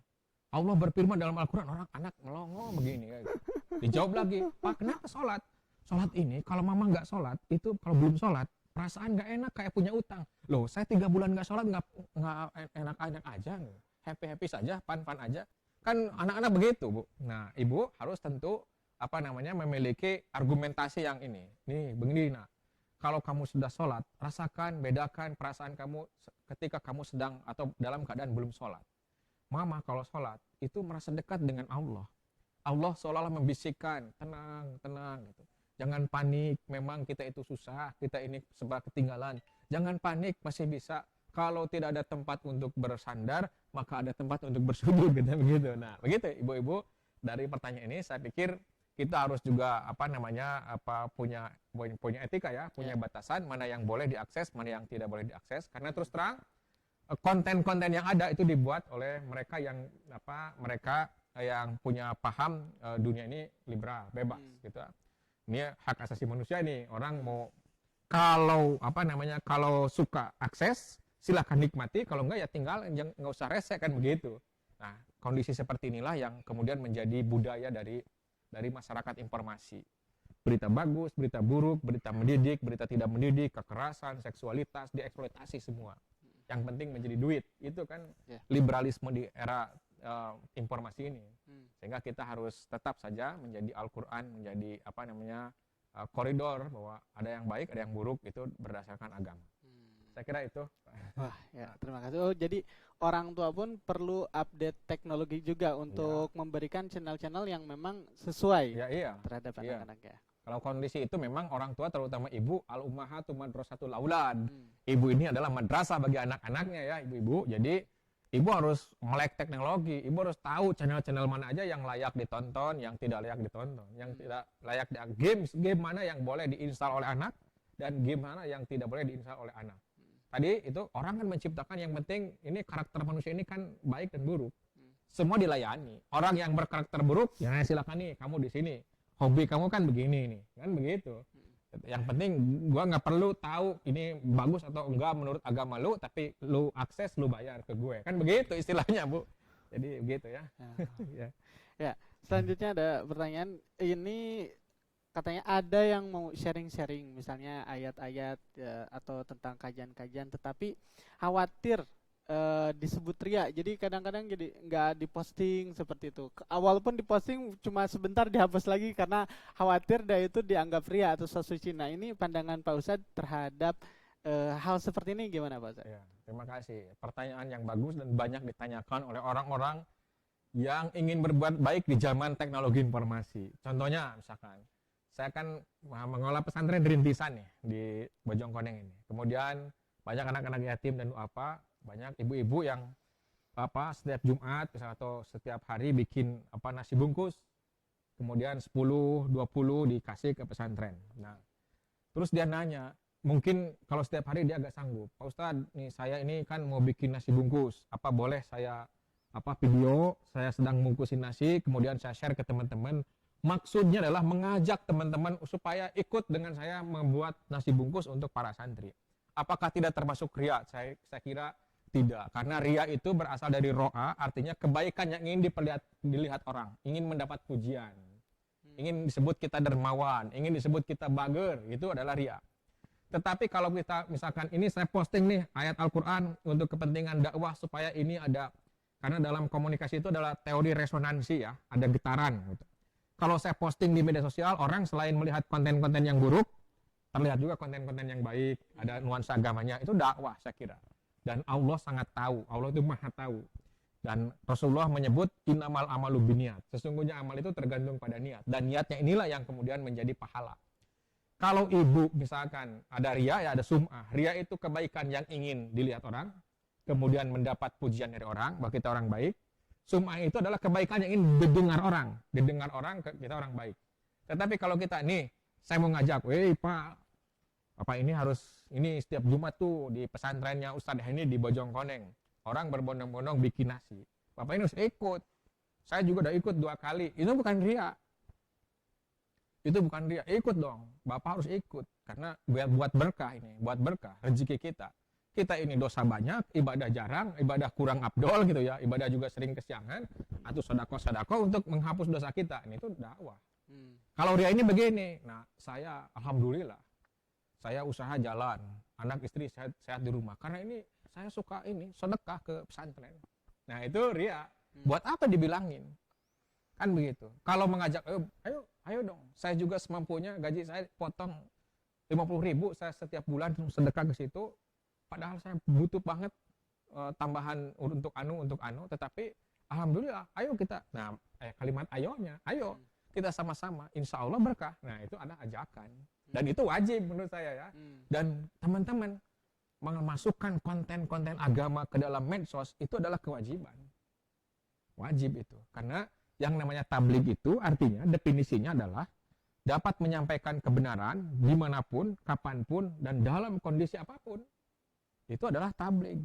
Allah berfirman dalam Al-Quran, orang anak melongo begini. Dijawab lagi, Pak kenapa sholat? Sholat ini kalau mama nggak sholat, itu kalau belum sholat, perasaan nggak enak kayak punya utang. Loh, saya 3 bulan nggak sholat, nggak enak-enak aja. Happy-happy saja, fun-fun aja. Kan anak-anak begitu, Bu. Nah, ibu harus tentu memiliki argumentasi yang ini. Nih, begini, nak. Kalau kamu sudah sholat, rasakan, bedakan perasaan kamu ketika kamu sedang atau dalam keadaan belum sholat. Mama kalau sholat, itu merasa dekat dengan Allah. Allah seolah-olah membisikkan, tenang, tenang. Gitu. Jangan panik, memang kita itu susah, kita ini sebab ketinggalan. Jangan panik, masih bisa. Kalau tidak ada tempat untuk bersandar, maka ada tempat untuk bersujud, gitu. Nah, begitu ibu-ibu, dari pertanyaan ini saya pikir kita harus juga punya etika ya, punya batasan mana yang boleh diakses, mana yang tidak boleh diakses. Karena terus terang konten-konten yang ada itu dibuat oleh mereka yang punya paham dunia ini liberal, bebas gitu. Ini hak asasi manusia ini, orang mau kalau kalau suka akses silahkan nikmati, kalau enggak ya tinggal, nggak usah rese kan begitu. Nah, kondisi seperti inilah yang kemudian menjadi budaya dari masyarakat informasi. Berita bagus, berita buruk, berita mendidik, berita tidak mendidik, kekerasan, seksualitas, dieksploitasi semua. Yang penting menjadi duit. Itu kan liberalisme di era informasi ini. Sehingga kita harus tetap saja menjadi Al-Quran, menjadi koridor bahwa ada yang baik, ada yang buruk, itu berdasarkan agama. Saya kira itu.
Wah, ya, terima kasih. Oh, jadi orang tua pun perlu update teknologi juga untuk memberikan channel-channel yang memang sesuai terhadap anak-anak ya.
Kalau kondisi itu memang orang tua, terutama ibu, al-ummahatu madrasatul aulad. Ibu ini adalah madrasah bagi anak-anaknya ya, ibu-ibu. Jadi ibu harus melek teknologi, ibu harus tahu channel-channel mana aja yang layak ditonton, yang tidak layak ditonton, yang tidak layak game mana yang boleh diinstal oleh anak dan game mana yang tidak boleh diinstal oleh anak. Tadi itu orang kan menciptakan, yang penting ini karakter manusia ini kan baik dan buruk. Semua dilayani. Orang yang berkarakter buruk, ya silakan nih, kamu di sini. Hobi kamu kan begini nih, kan begitu. Yang penting gua nggak perlu tahu ini bagus atau enggak menurut agama lu, tapi lu akses, lu bayar ke gue. Kan begitu istilahnya, Bu. Jadi begitu ya.
Ya. Ya, selanjutnya ada pertanyaan, ini katanya ada yang mau sharing-sharing misalnya ayat-ayat atau tentang kajian-kajian, tetapi khawatir disebut ria, jadi kadang-kadang jadi nggak diposting seperti itu. Walaupun diposting cuma sebentar dihapus lagi karena khawatir dia itu dianggap ria atau sesuci. Nah ini pandangan Pak Ustadz terhadap hal seperti ini gimana Pak Ustadz?
Ya, terima kasih. Pertanyaan yang bagus dan banyak ditanyakan oleh orang-orang yang ingin berbuat baik di zaman teknologi informasi. Contohnya misalkan, saya kan mengelola pesantren rintisan nih di Bojongkoneng ini. Kemudian banyak anak-anak yatim dan apa, banyak ibu-ibu yang setiap Jumat atau setiap hari bikin nasi bungkus. Kemudian 10, 20 dikasih ke pesantren. Nah, terus dia nanya, mungkin kalau setiap hari dia agak sanggup. Pak Ustadz, nih saya ini kan mau bikin nasi bungkus. Apa boleh saya video saya sedang bungkusin nasi, kemudian saya share ke teman-teman. Maksudnya adalah mengajak teman-teman supaya ikut dengan saya membuat nasi bungkus untuk para santri. Apakah tidak termasuk ria? Saya kira tidak, karena ria itu berasal dari ro'a, artinya kebaikan yang ingin dilihat orang, ingin mendapat pujian, ingin disebut kita dermawan, ingin disebut kita bager, itu adalah ria. Tetapi kalau kita misalkan ini saya posting nih ayat Al-Quran untuk kepentingan dakwah supaya ini ada, karena dalam komunikasi itu adalah teori resonansi ya, ada getaran gitu. Kalau saya posting di media sosial, orang selain melihat konten-konten yang buruk, terlihat juga konten-konten yang baik, ada nuansa agamanya, itu dakwah saya kira. Dan Allah sangat tahu, Allah itu maha tahu. Dan Rasulullah menyebut innamal amalu biniat. Sesungguhnya amal itu tergantung pada niat. Dan niatnya inilah yang kemudian menjadi pahala. Kalau ibu misalkan ada ria, ya ada sum'ah. Ria itu kebaikan yang ingin dilihat orang, kemudian mendapat pujian dari orang, bahwa kita orang baik. Sum'ah itu adalah kebaikan yang ingin didengar orang. Didengar orang, kita orang baik. Tetapi kalau kita nih, saya mau ngajak, Pak, Bapak ini harus, ini setiap Jumat tuh di pesantrennya Ustadz ini di Bojongkoneng. Orang berbondong-bondong bikin nasi. Bapak ini harus ikut. Saya juga udah ikut 2 kali. Itu bukan ria. Itu bukan ria. Ikut dong. Bapak harus ikut. Karena buat berkah ini. Buat berkah rezeki kita. Kita ini dosa banyak, ibadah jarang, ibadah kurang abdol gitu ya. Ibadah juga sering kesiangan. Atau sedekah-sedekah untuk menghapus dosa kita. Ini tuh dakwah. Kalau ria ini begini. Nah saya alhamdulillah. Saya usaha jalan, anak istri sehat di rumah. Karena ini saya suka ini sedekah ke pesantren. Nah itu ria. Buat apa dibilangin? Kan begitu. Kalau mengajak, ayo dong. Saya juga semampunya gaji saya potong 50.000 saya setiap bulan sedekah ke situ. Padahal saya butuh banget tambahan untuk anu. Tetapi alhamdulillah, ayo kita. Nah kalimat ayonya, ayo kita sama-sama. Insya Allah berkah. Nah itu ada ajakan. Dan itu wajib menurut saya ya. Dan teman-teman memasukkan konten-konten agama ke dalam medsos itu adalah kewajiban. Wajib itu. Karena yang namanya tabligh itu artinya definisinya adalah dapat menyampaikan kebenaran dimanapun, kapanpun, dan dalam kondisi apapun. Itu adalah tabligh.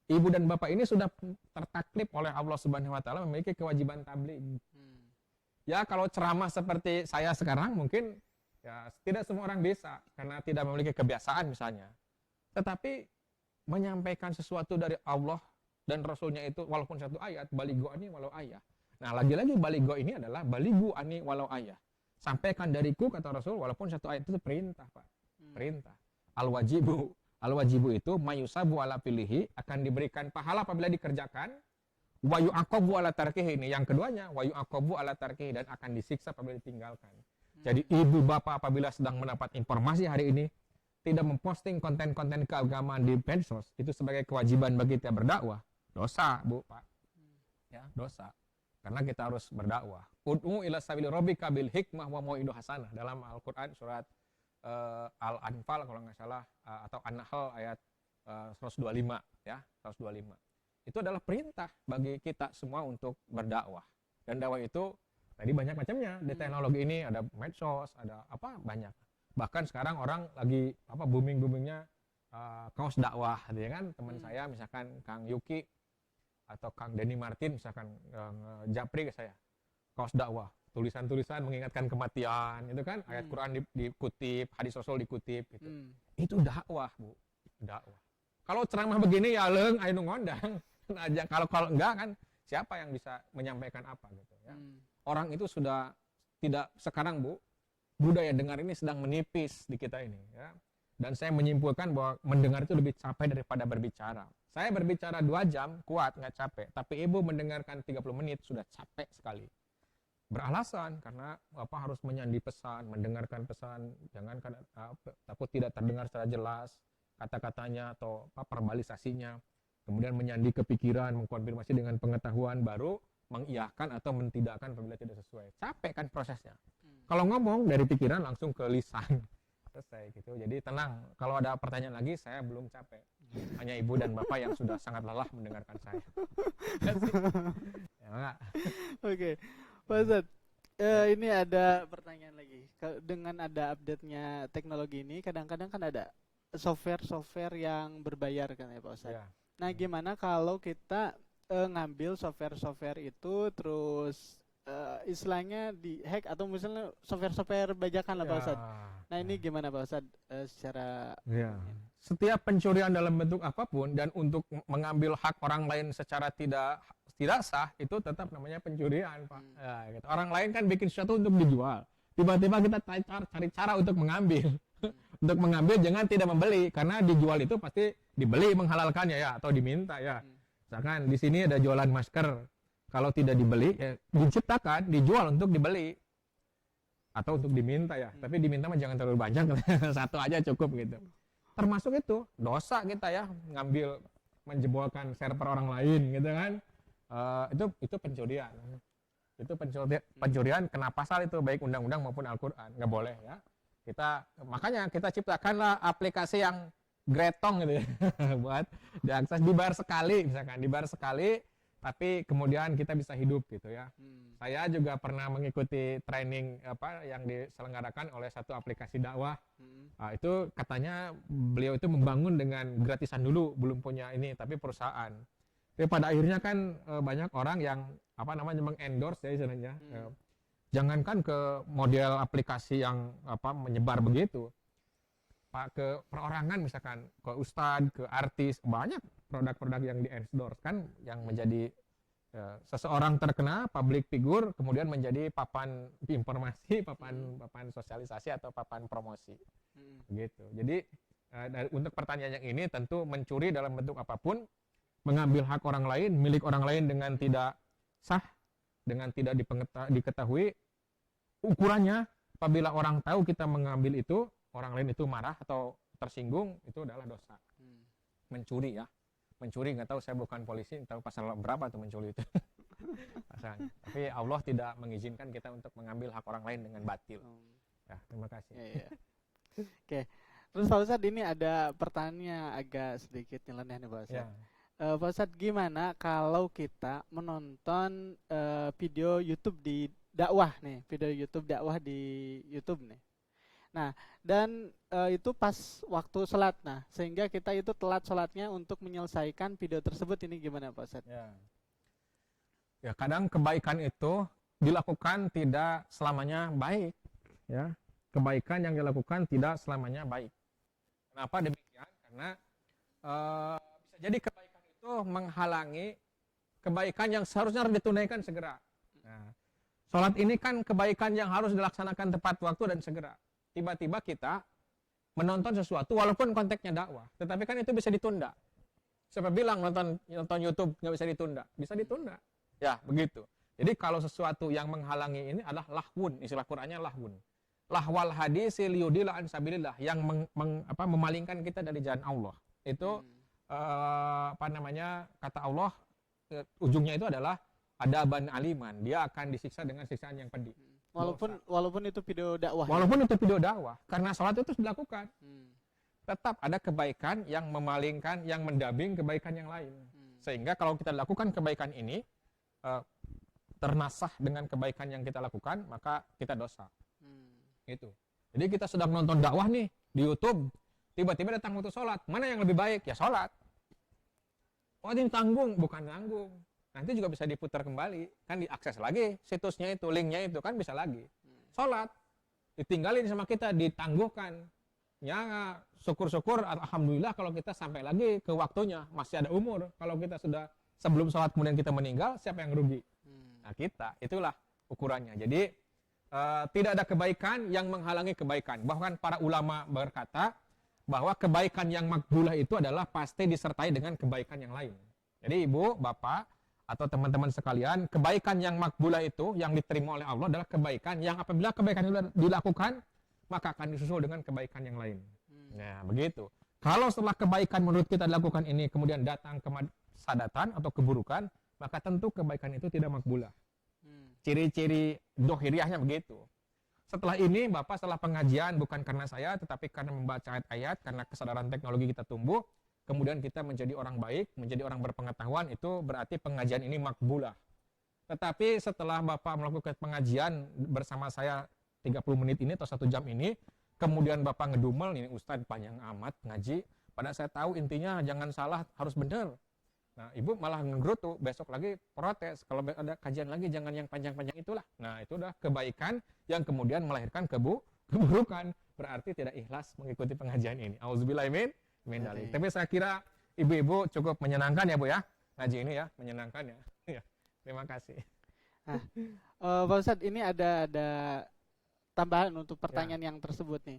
Ibu dan bapak ini sudah tertaklif oleh Allah Subhanahu wa taala memiliki kewajiban tabligh. Ya kalau ceramah seperti saya sekarang mungkin ya tidak semua orang bisa karena tidak memiliki kebiasaan misalnya. Tetapi menyampaikan sesuatu dari Allah dan Rasulnya itu walaupun satu ayat, balighu ani walau ayah. Nah lagi-lagi balighu ini adalah balighu ani walau ayah. Sampaikan dariku kata Rasul walaupun satu ayat itu perintah Pak. Perintah. Al-wajibu itu mayusabu ala pilihi akan diberikan pahala apabila dikerjakan. Wa yu'aqabu ala tarkihi ini yang keduanya wa yu'aqabu ala tarkihi dan akan disiksa apabila ditinggalkan. Jadi ibu bapak apabila sedang mendapat informasi hari ini tidak memposting konten-konten keagamaan di medsos itu sebagai kewajiban bagi kita berdakwah. Dosa, Bu, Pak. Ya, dosa. Karena kita harus berdakwah. Ud'u ila sabili rabbika bil hikmah wa mau'idah hasanah dalam Al-Qur'an surat Al-Anfal kalau nggak salah atau An-Nahl ayat 125 ya, 125. Itu adalah perintah bagi kita semua untuk berdakwah. Dan dakwah itu tadi banyak macamnya. Di teknologi ini ada medsos, ada apa banyak. Bahkan sekarang orang lagi booming-boomingnya kaos dakwah, ya kan? Teman saya misalkan Kang Yuki atau Kang Denny Martin misalkan japri ke saya. Kaos dakwah, tulisan-tulisan mengingatkan kematian, itu kan ayat Quran dikutip, hadis Rasul dikutip gitu. Itu dakwah, Bu. Dakwah. Kalau ceramah begini ya leung aya nu ngondang aja. Kalau enggak kan siapa yang bisa menyampaikan apa gitu ya. Orang itu sudah tidak sekarang Bu budaya dengar ini sedang menipis di kita ini, ya. Dan saya menyimpulkan bahwa mendengar itu lebih capek daripada berbicara. Saya berbicara 2 jam kuat, nggak capek, tapi ibu mendengarkan 30 menit sudah capek sekali. Beralasan karena harus menyandi pesan, mendengarkan pesan, jangankan takut tidak terdengar secara jelas kata-katanya atau verbalisasinya, kemudian menyandi kepikiran, mengkonfirmasi dengan pengetahuan, baru mengiyakan atau mentidakkan apabila tidak sesuai. Capek kan prosesnya. Kalau ngomong dari pikiran langsung ke lisan, selesai gitu. Jadi tenang, kalau ada pertanyaan lagi saya belum capek. Hanya ibu dan bapak yang sudah sangat lelah mendengarkan saya. Ya, enggak.
Oke, Pak Ustadz, ini ada pertanyaan lagi. Dengan ada update-nya teknologi ini, kadang-kadang kan ada software-software yang berbayar kan ya Pak Ustadz.
Ya.
Nah, gimana kalau kita ngambil software-software itu terus istilahnya di-hack atau misalnya software-software bajakan lah Pak
Ya.
Ustadz. Nah, ini gimana Pak Ustadz secara
Ya. Setiap pencurian dalam bentuk apapun dan untuk mengambil hak orang lain secara tidak sah itu tetap namanya pencurian, Pak. Ya, gitu. Orang lain kan bikin sesuatu untuk dijual. Tiba-tiba kita cari cara untuk mengambil. Untuk mengambil jangan tidak membeli karena dijual itu pasti dibeli menghalalkannya ya atau diminta ya. Misalkan di sini ada jualan masker. Kalau tidak dibeli ya diciptakan, dijual untuk dibeli atau untuk diminta ya. Tapi diminta mah jangan terlalu banyak, satu aja cukup gitu. Termasuk itu dosa kita ya ngambil menjebolkan server orang lain gitu kan. Itu pencurian. Itu pencurian kena pasal itu baik undang-undang maupun Al-Qur'an. Nggak boleh ya. Makanya kita ciptakanlah aplikasi yang gretong gitu ya. Buat diakses, dibayar sekali misalkan, dibayar sekali tapi kemudian kita bisa hidup gitu ya. Saya juga pernah mengikuti training yang diselenggarakan oleh satu aplikasi dakwah. Itu katanya beliau itu membangun dengan gratisan dulu, belum punya ini tapi perusahaan. Tapi pada akhirnya kan banyak orang yang mengendorse ya istilahnya. Jangankan ke model aplikasi yang menyebar begitu. Pak, ke perorangan misalkan, ke ustadz, ke artis, banyak produk-produk yang di-endorse kan yang menjadi seseorang terkenal, public figure, kemudian menjadi papan informasi, papan sosialisasi atau papan promosi. Begitu. Jadi untuk pertanyaan yang ini tentu mencuri dalam bentuk apapun, mengambil hak orang lain, milik orang lain dengan tidak sah, dengan tidak diketahui ukurannya, apabila orang tahu kita mengambil itu, orang lain itu marah atau tersinggung, itu adalah dosa. Mencuri ya. Mencuri, nggak tahu, saya bukan polisi, tahu pasal berapa tuh mencuri itu. Pasalnya. Tapi Allah tidak mengizinkan kita untuk mengambil hak orang lain dengan batil. Ya, terima kasih.
Ya. Oke. Terus Pak Ustadz, ini ada pertanyaan agak sedikit nyeleneh nih Pak Ustadz.
Ya.
Pak Ustadz, gimana kalau kita menonton video YouTube di dakwah nih, video YouTube dakwah di YouTube nih. Nah, dan itu pas waktu sholat, nah sehingga kita itu telat sholatnya untuk menyelesaikan video tersebut, ini gimana Pak Ustadz?
Ya, kadang kebaikan itu dilakukan tidak selamanya baik, ya. Kebaikan yang dilakukan tidak selamanya baik. Kenapa demikian? Karena bisa jadi kebaikan itu menghalangi kebaikan yang seharusnya harus ditunaikan segera. Nah, sholat ini kan kebaikan yang harus dilaksanakan tepat waktu dan segera. Tiba-tiba kita menonton sesuatu walaupun konteksnya dakwah, tetapi kan itu bisa ditunda. Siapa bilang nonton YouTube nggak bisa ditunda? Bisa ditunda. Ya, begitu. Jadi kalau sesuatu yang menghalangi ini adalah lahwun, istilah Qur'annya lahwun. Lahwal hadisi liyudila an sabilillah, yang memalingkan kita dari jalan Allah. Itu kata Allah, ujungnya itu adalah adaban aliman. Dia akan disiksa dengan siksaan yang pedih.
Walaupun itu video dakwah.
Walaupun itu video dakwah, karena sholat itu dilakukan. Tetap ada kebaikan yang memalingkan, yang mendamping kebaikan yang lain. Sehingga kalau kita lakukan kebaikan ini, ternasah dengan kebaikan yang kita lakukan, maka kita dosa. Itu. Jadi kita sedang nonton dakwah nih di YouTube, tiba-tiba datang waktu sholat. Mana yang lebih baik? Ya sholat. Oh, ini tanggung, bukan tanggung. Nanti juga bisa diputar kembali, kan diakses lagi situsnya itu, linknya itu kan bisa lagi. Sholat, ditinggalin sama kita, ditangguhkan. Ya, syukur-syukur, alhamdulillah kalau kita sampai lagi ke waktunya, masih ada umur. Kalau kita sudah sebelum sholat kemudian kita meninggal, siapa yang rugi? Nah kita, itulah ukurannya. Jadi tidak ada kebaikan yang menghalangi kebaikan. Bahkan para ulama berkata bahwa kebaikan yang makbulah itu adalah pasti disertai dengan kebaikan yang lain. Jadi ibu, bapak, atau teman-teman sekalian, kebaikan yang makbulah itu yang diterima oleh Allah adalah kebaikan yang apabila kebaikan itu dilakukan, maka akan disusul dengan kebaikan yang lain. Nah, begitu. Kalau setelah kebaikan menurut kita dilakukan ini kemudian datang kesadatan atau keburukan, maka tentu kebaikan itu tidak makbulah. Ciri-ciri dohiriahnya begitu. Setelah ini, Bapak setelah pengajian, bukan karena saya, tetapi karena membaca ayat-ayat, karena kesadaran teknologi kita tumbuh, kemudian kita menjadi orang baik, menjadi orang berpengetahuan, itu berarti pengajian ini makbulah. Tetapi setelah Bapak melakukan pengajian bersama saya 30 menit ini atau 1 jam ini, kemudian Bapak ngedumel, ini Ustadz panjang amat ngaji, padahal saya tahu intinya jangan salah, harus benar. Nah, ibu malah ngegerutu, besok lagi protes. Kalau ada kajian lagi, jangan yang panjang-panjang itulah. Nah, itu udah kebaikan yang kemudian melahirkan keburukan. Berarti tidak ikhlas mengikuti pengajian ini. Auzubillahimin min dzalik. Tapi saya kira ibu-ibu cukup menyenangkan ya, Bu ya. Ngaji ini ya, menyenangkan ya. Ya, terima kasih.
Nah, Pak Ustadz, ini ada tambahan untuk pertanyaan yang tersebut nih.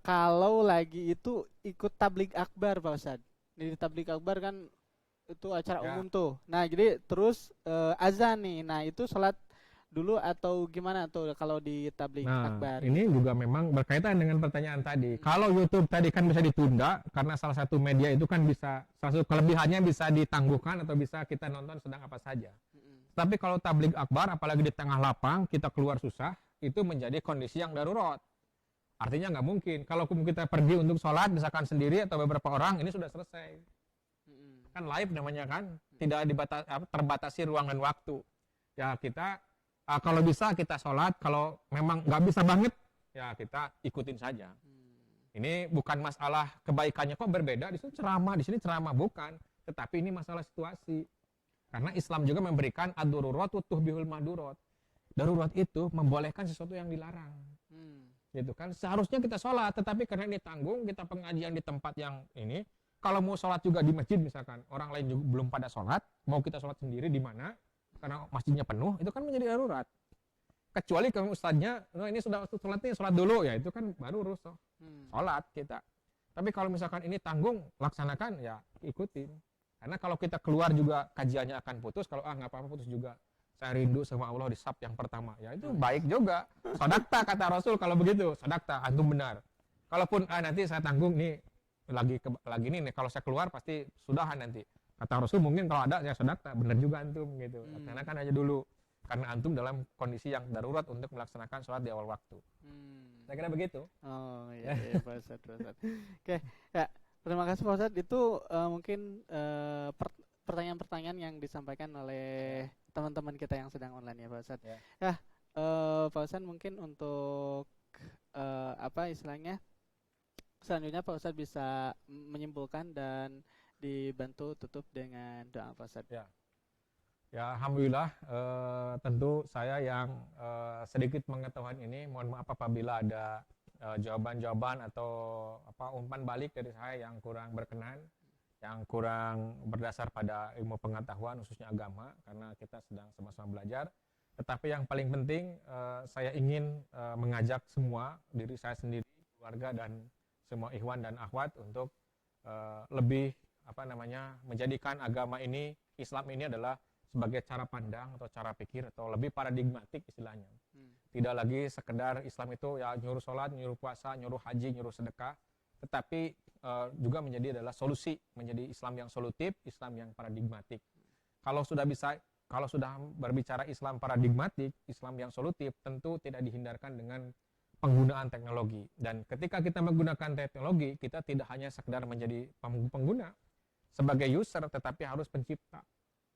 Kalau lagi itu ikut tablik akbar, Pak Ustadz. Di tablik akbar kan itu acara umum tuh. Nah, jadi terus azan nih. Nah, itu sholat dulu atau gimana tuh kalau di tablik akbar?
Ini juga memang berkaitan dengan pertanyaan tadi. Kalau YouTube tadi kan bisa ditunda karena salah satu media itu kan bisa, salah satu kelebihannya bisa ditangguhkan atau bisa kita nonton sedang apa saja. Tapi kalau tablik akbar, apalagi di tengah lapang, kita keluar susah, itu menjadi kondisi yang darurat. Artinya nggak mungkin. Kalau kita pergi untuk sholat, misalkan sendiri atau beberapa orang, ini sudah selesai. Kan live namanya kan, tidak terbatasi ruang dan waktu. Ya kita kalau bisa kita sholat, kalau memang nggak bisa banget, ya kita ikutin saja. Ini bukan masalah kebaikannya kok berbeda, di sini ceramah bukan, tetapi ini masalah situasi. Karena Islam juga memberikan ad-daruratu tuhbihul mahdurat. Darurat itu membolehkan sesuatu yang dilarang. Gitu kan, seharusnya kita sholat, tetapi karena ini tanggung, kita pengajian di tempat yang ini. Kalau mau sholat juga di masjid misalkan, orang lain juga belum pada sholat, mau kita sholat sendiri di mana, karena masjidnya penuh, itu kan menjadi darurat. Kecuali kalau ustadznya, no, ini sudah waktu sholatnya, sholat dulu, ya itu kan baru rusuh. Sholat kita. Tapi kalau misalkan ini tanggung, laksanakan, ya ikutin. Karena kalau kita keluar juga kajiannya akan putus, kalau nggak apa-apa putus juga. Saya rindu sama Allah di sab yang pertama. Ya itu baik juga. Sodakta kata Rasul kalau begitu, sodakta, antum benar. Kalaupun nanti saya tanggung nih, lagi nih kalau saya keluar pasti sudahan nanti kata Rasul, mungkin kalau ada ya sodakta, benar juga antum gitu. Laksanakan aja dulu karena antum dalam kondisi yang darurat untuk melaksanakan sholat di awal waktu. Saya kira begitu.
Oh iya Pak Ustadz. Oke, ya terima kasih Pak Ustadz. Itu mungkin pertanyaan-pertanyaan yang disampaikan oleh teman-teman kita yang sedang online ya Pak Ustadz. Ya, Pak Ustadz mungkin untuk apa istilahnya, selanjutnya Pak Ustadz bisa menyimpulkan dan dibantu tutup dengan doa Pak Ustadz.
Ya Alhamdulillah, tentu saya yang sedikit pengetahuan ini, mohon maaf apabila ada jawaban-jawaban atau umpan balik dari saya yang kurang berkenan, yang kurang berdasar pada ilmu pengetahuan khususnya agama, karena kita sedang sama-sama belajar. Tetapi yang paling penting saya ingin mengajak semua, diri saya sendiri, keluarga dan semua ikhwan dan akhwat untuk lebih menjadikan agama ini, Islam ini adalah sebagai cara pandang atau cara pikir atau lebih paradigmatik istilahnya. Tidak lagi sekedar Islam itu ya nyuruh sholat, nyuruh puasa, nyuruh haji, nyuruh sedekah, tetapi juga adalah solusi, menjadi Islam yang solutif, Islam yang paradigmatik. Kalau sudah berbicara Islam paradigmatik, Islam yang solutif, tentu tidak dihindarkan dengan penggunaan teknologi. Dan ketika kita menggunakan teknologi, kita tidak hanya sekedar menjadi pengguna sebagai user, tetapi harus pencipta.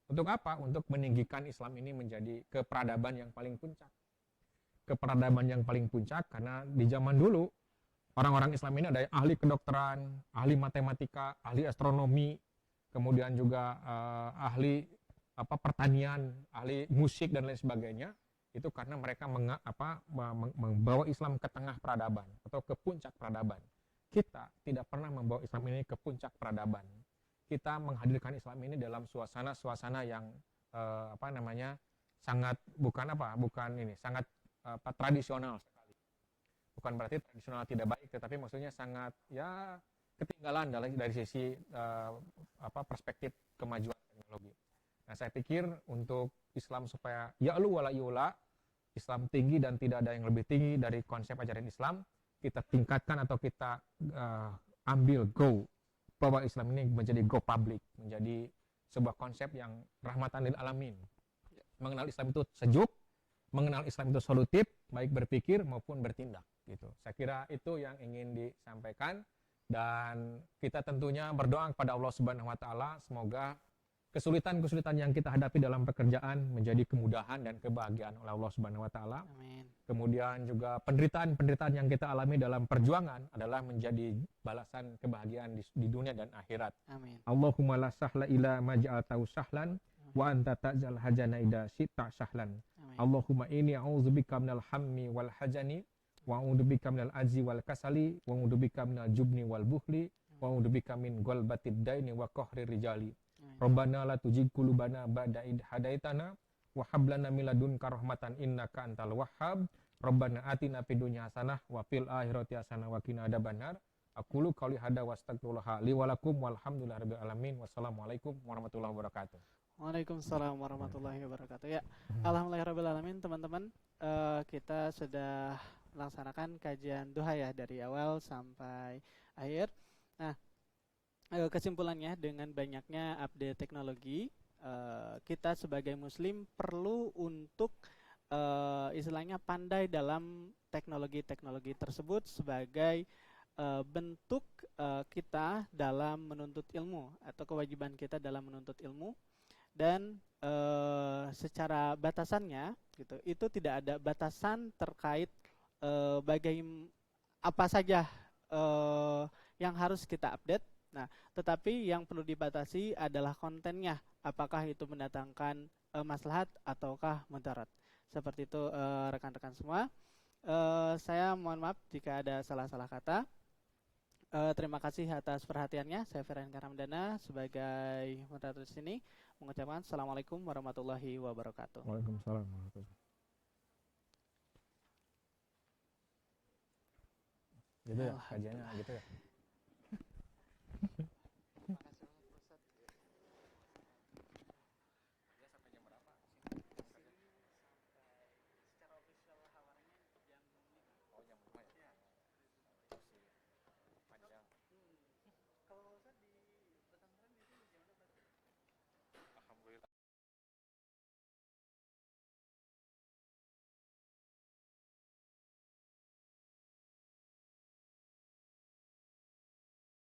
Untuk apa? Untuk meninggikan Islam ini menjadi keperadaban yang paling puncak. Keperadaban yang paling puncak karena di zaman dulu orang-orang Islam ini ada yang ahli kedokteran, ahli matematika, ahli astronomi, kemudian juga ahli pertanian, ahli musik dan lain sebagainya. Itu karena mereka membawa Islam ke tengah peradaban atau ke puncak peradaban. Kita tidak pernah membawa Islam ini ke puncak peradaban. Kita menghadirkan Islam ini dalam suasana yang sangat sangat tradisional sekali. Bukan berarti tradisional tidak baik, tetapi maksudnya sangat ya ketinggalan dari sisi perspektif kemajuan teknologi. Nah, saya pikir untuk Islam supaya ya'lu wala yu'la, Islam tinggi dan tidak ada yang lebih tinggi dari konsep ajaran Islam, kita tingkatkan atau kita ambil bahwa Islam ini menjadi go public, menjadi sebuah konsep yang rahmatan lil alamin. Mengenal Islam itu sejuk, mengenal Islam itu solutif, baik berpikir maupun bertindak gitu. Saya kira itu yang ingin disampaikan, dan kita tentunya berdoa kepada Allah Subhanahu wa taala semoga kesulitan-kesulitan yang kita hadapi dalam pekerjaan menjadi kemudahan dan kebahagiaan oleh Allah Subhanahu wa taala.
Amin.
Kemudian juga penderitaan-penderitaan yang kita alami dalam perjuangan adalah menjadi balasan kebahagiaan di dunia dan akhirat.
Amin.
Allahumma la sahla ila ma ja'altahu sahlan wa anta ta'jal hajana ida syi'ta sahlan.
Amin.
Allahumma inni a'udzubika minal hammi wal hajani wa a'udzubika minal ajzi wal kasali wa a'udzubika minal jubni wal bukhli wa a'udzubika min ghalbatid daini wa qahri rijali. Rabbana la tuzigh qulubana ba'da id hadaitana wa hab lana min ladunka rahmatan innaka antal wahhab. Rabbana atina fid dunya hasanah wa fil akhirati hasanah wa qina adzabannar. Aqulu qouli hadza wa astaghfirullah li wa lakum walhamdulillahirabbil alamin. Wassalamualaikum warahmatullahi wabarakatuh.
Waalaikumsalam warahmatullahi wabarakatuh. Ya, alhamdulillahirabbil alamin, teman-teman. Kita sudah melaksanakan kajian duha ya dari awal sampai akhir. Nah, kesimpulannya dengan banyaknya update teknologi, kita sebagai muslim perlu untuk istilahnya pandai dalam teknologi-teknologi tersebut sebagai bentuk kita dalam menuntut ilmu atau kewajiban kita dalam menuntut ilmu, dan secara batasannya gitu itu tidak ada batasan terkait apa saja yang harus kita update. Nah, tetapi yang perlu dibatasi adalah kontennya. Apakah itu mendatangkan maslahat ataukah mudarat. Seperti itu rekan-rekan semua. Saya mohon maaf jika ada salah-salah kata. Terima kasih atas perhatiannya. Saya Feren Karamdana sebagai moderator di sini mengucapkan Assalamualaikum warahmatullahi wabarakatuh.
Waalaikumsalam warahmatullahi wabarakatuh. Gitu ya, kajiannya gitu ya.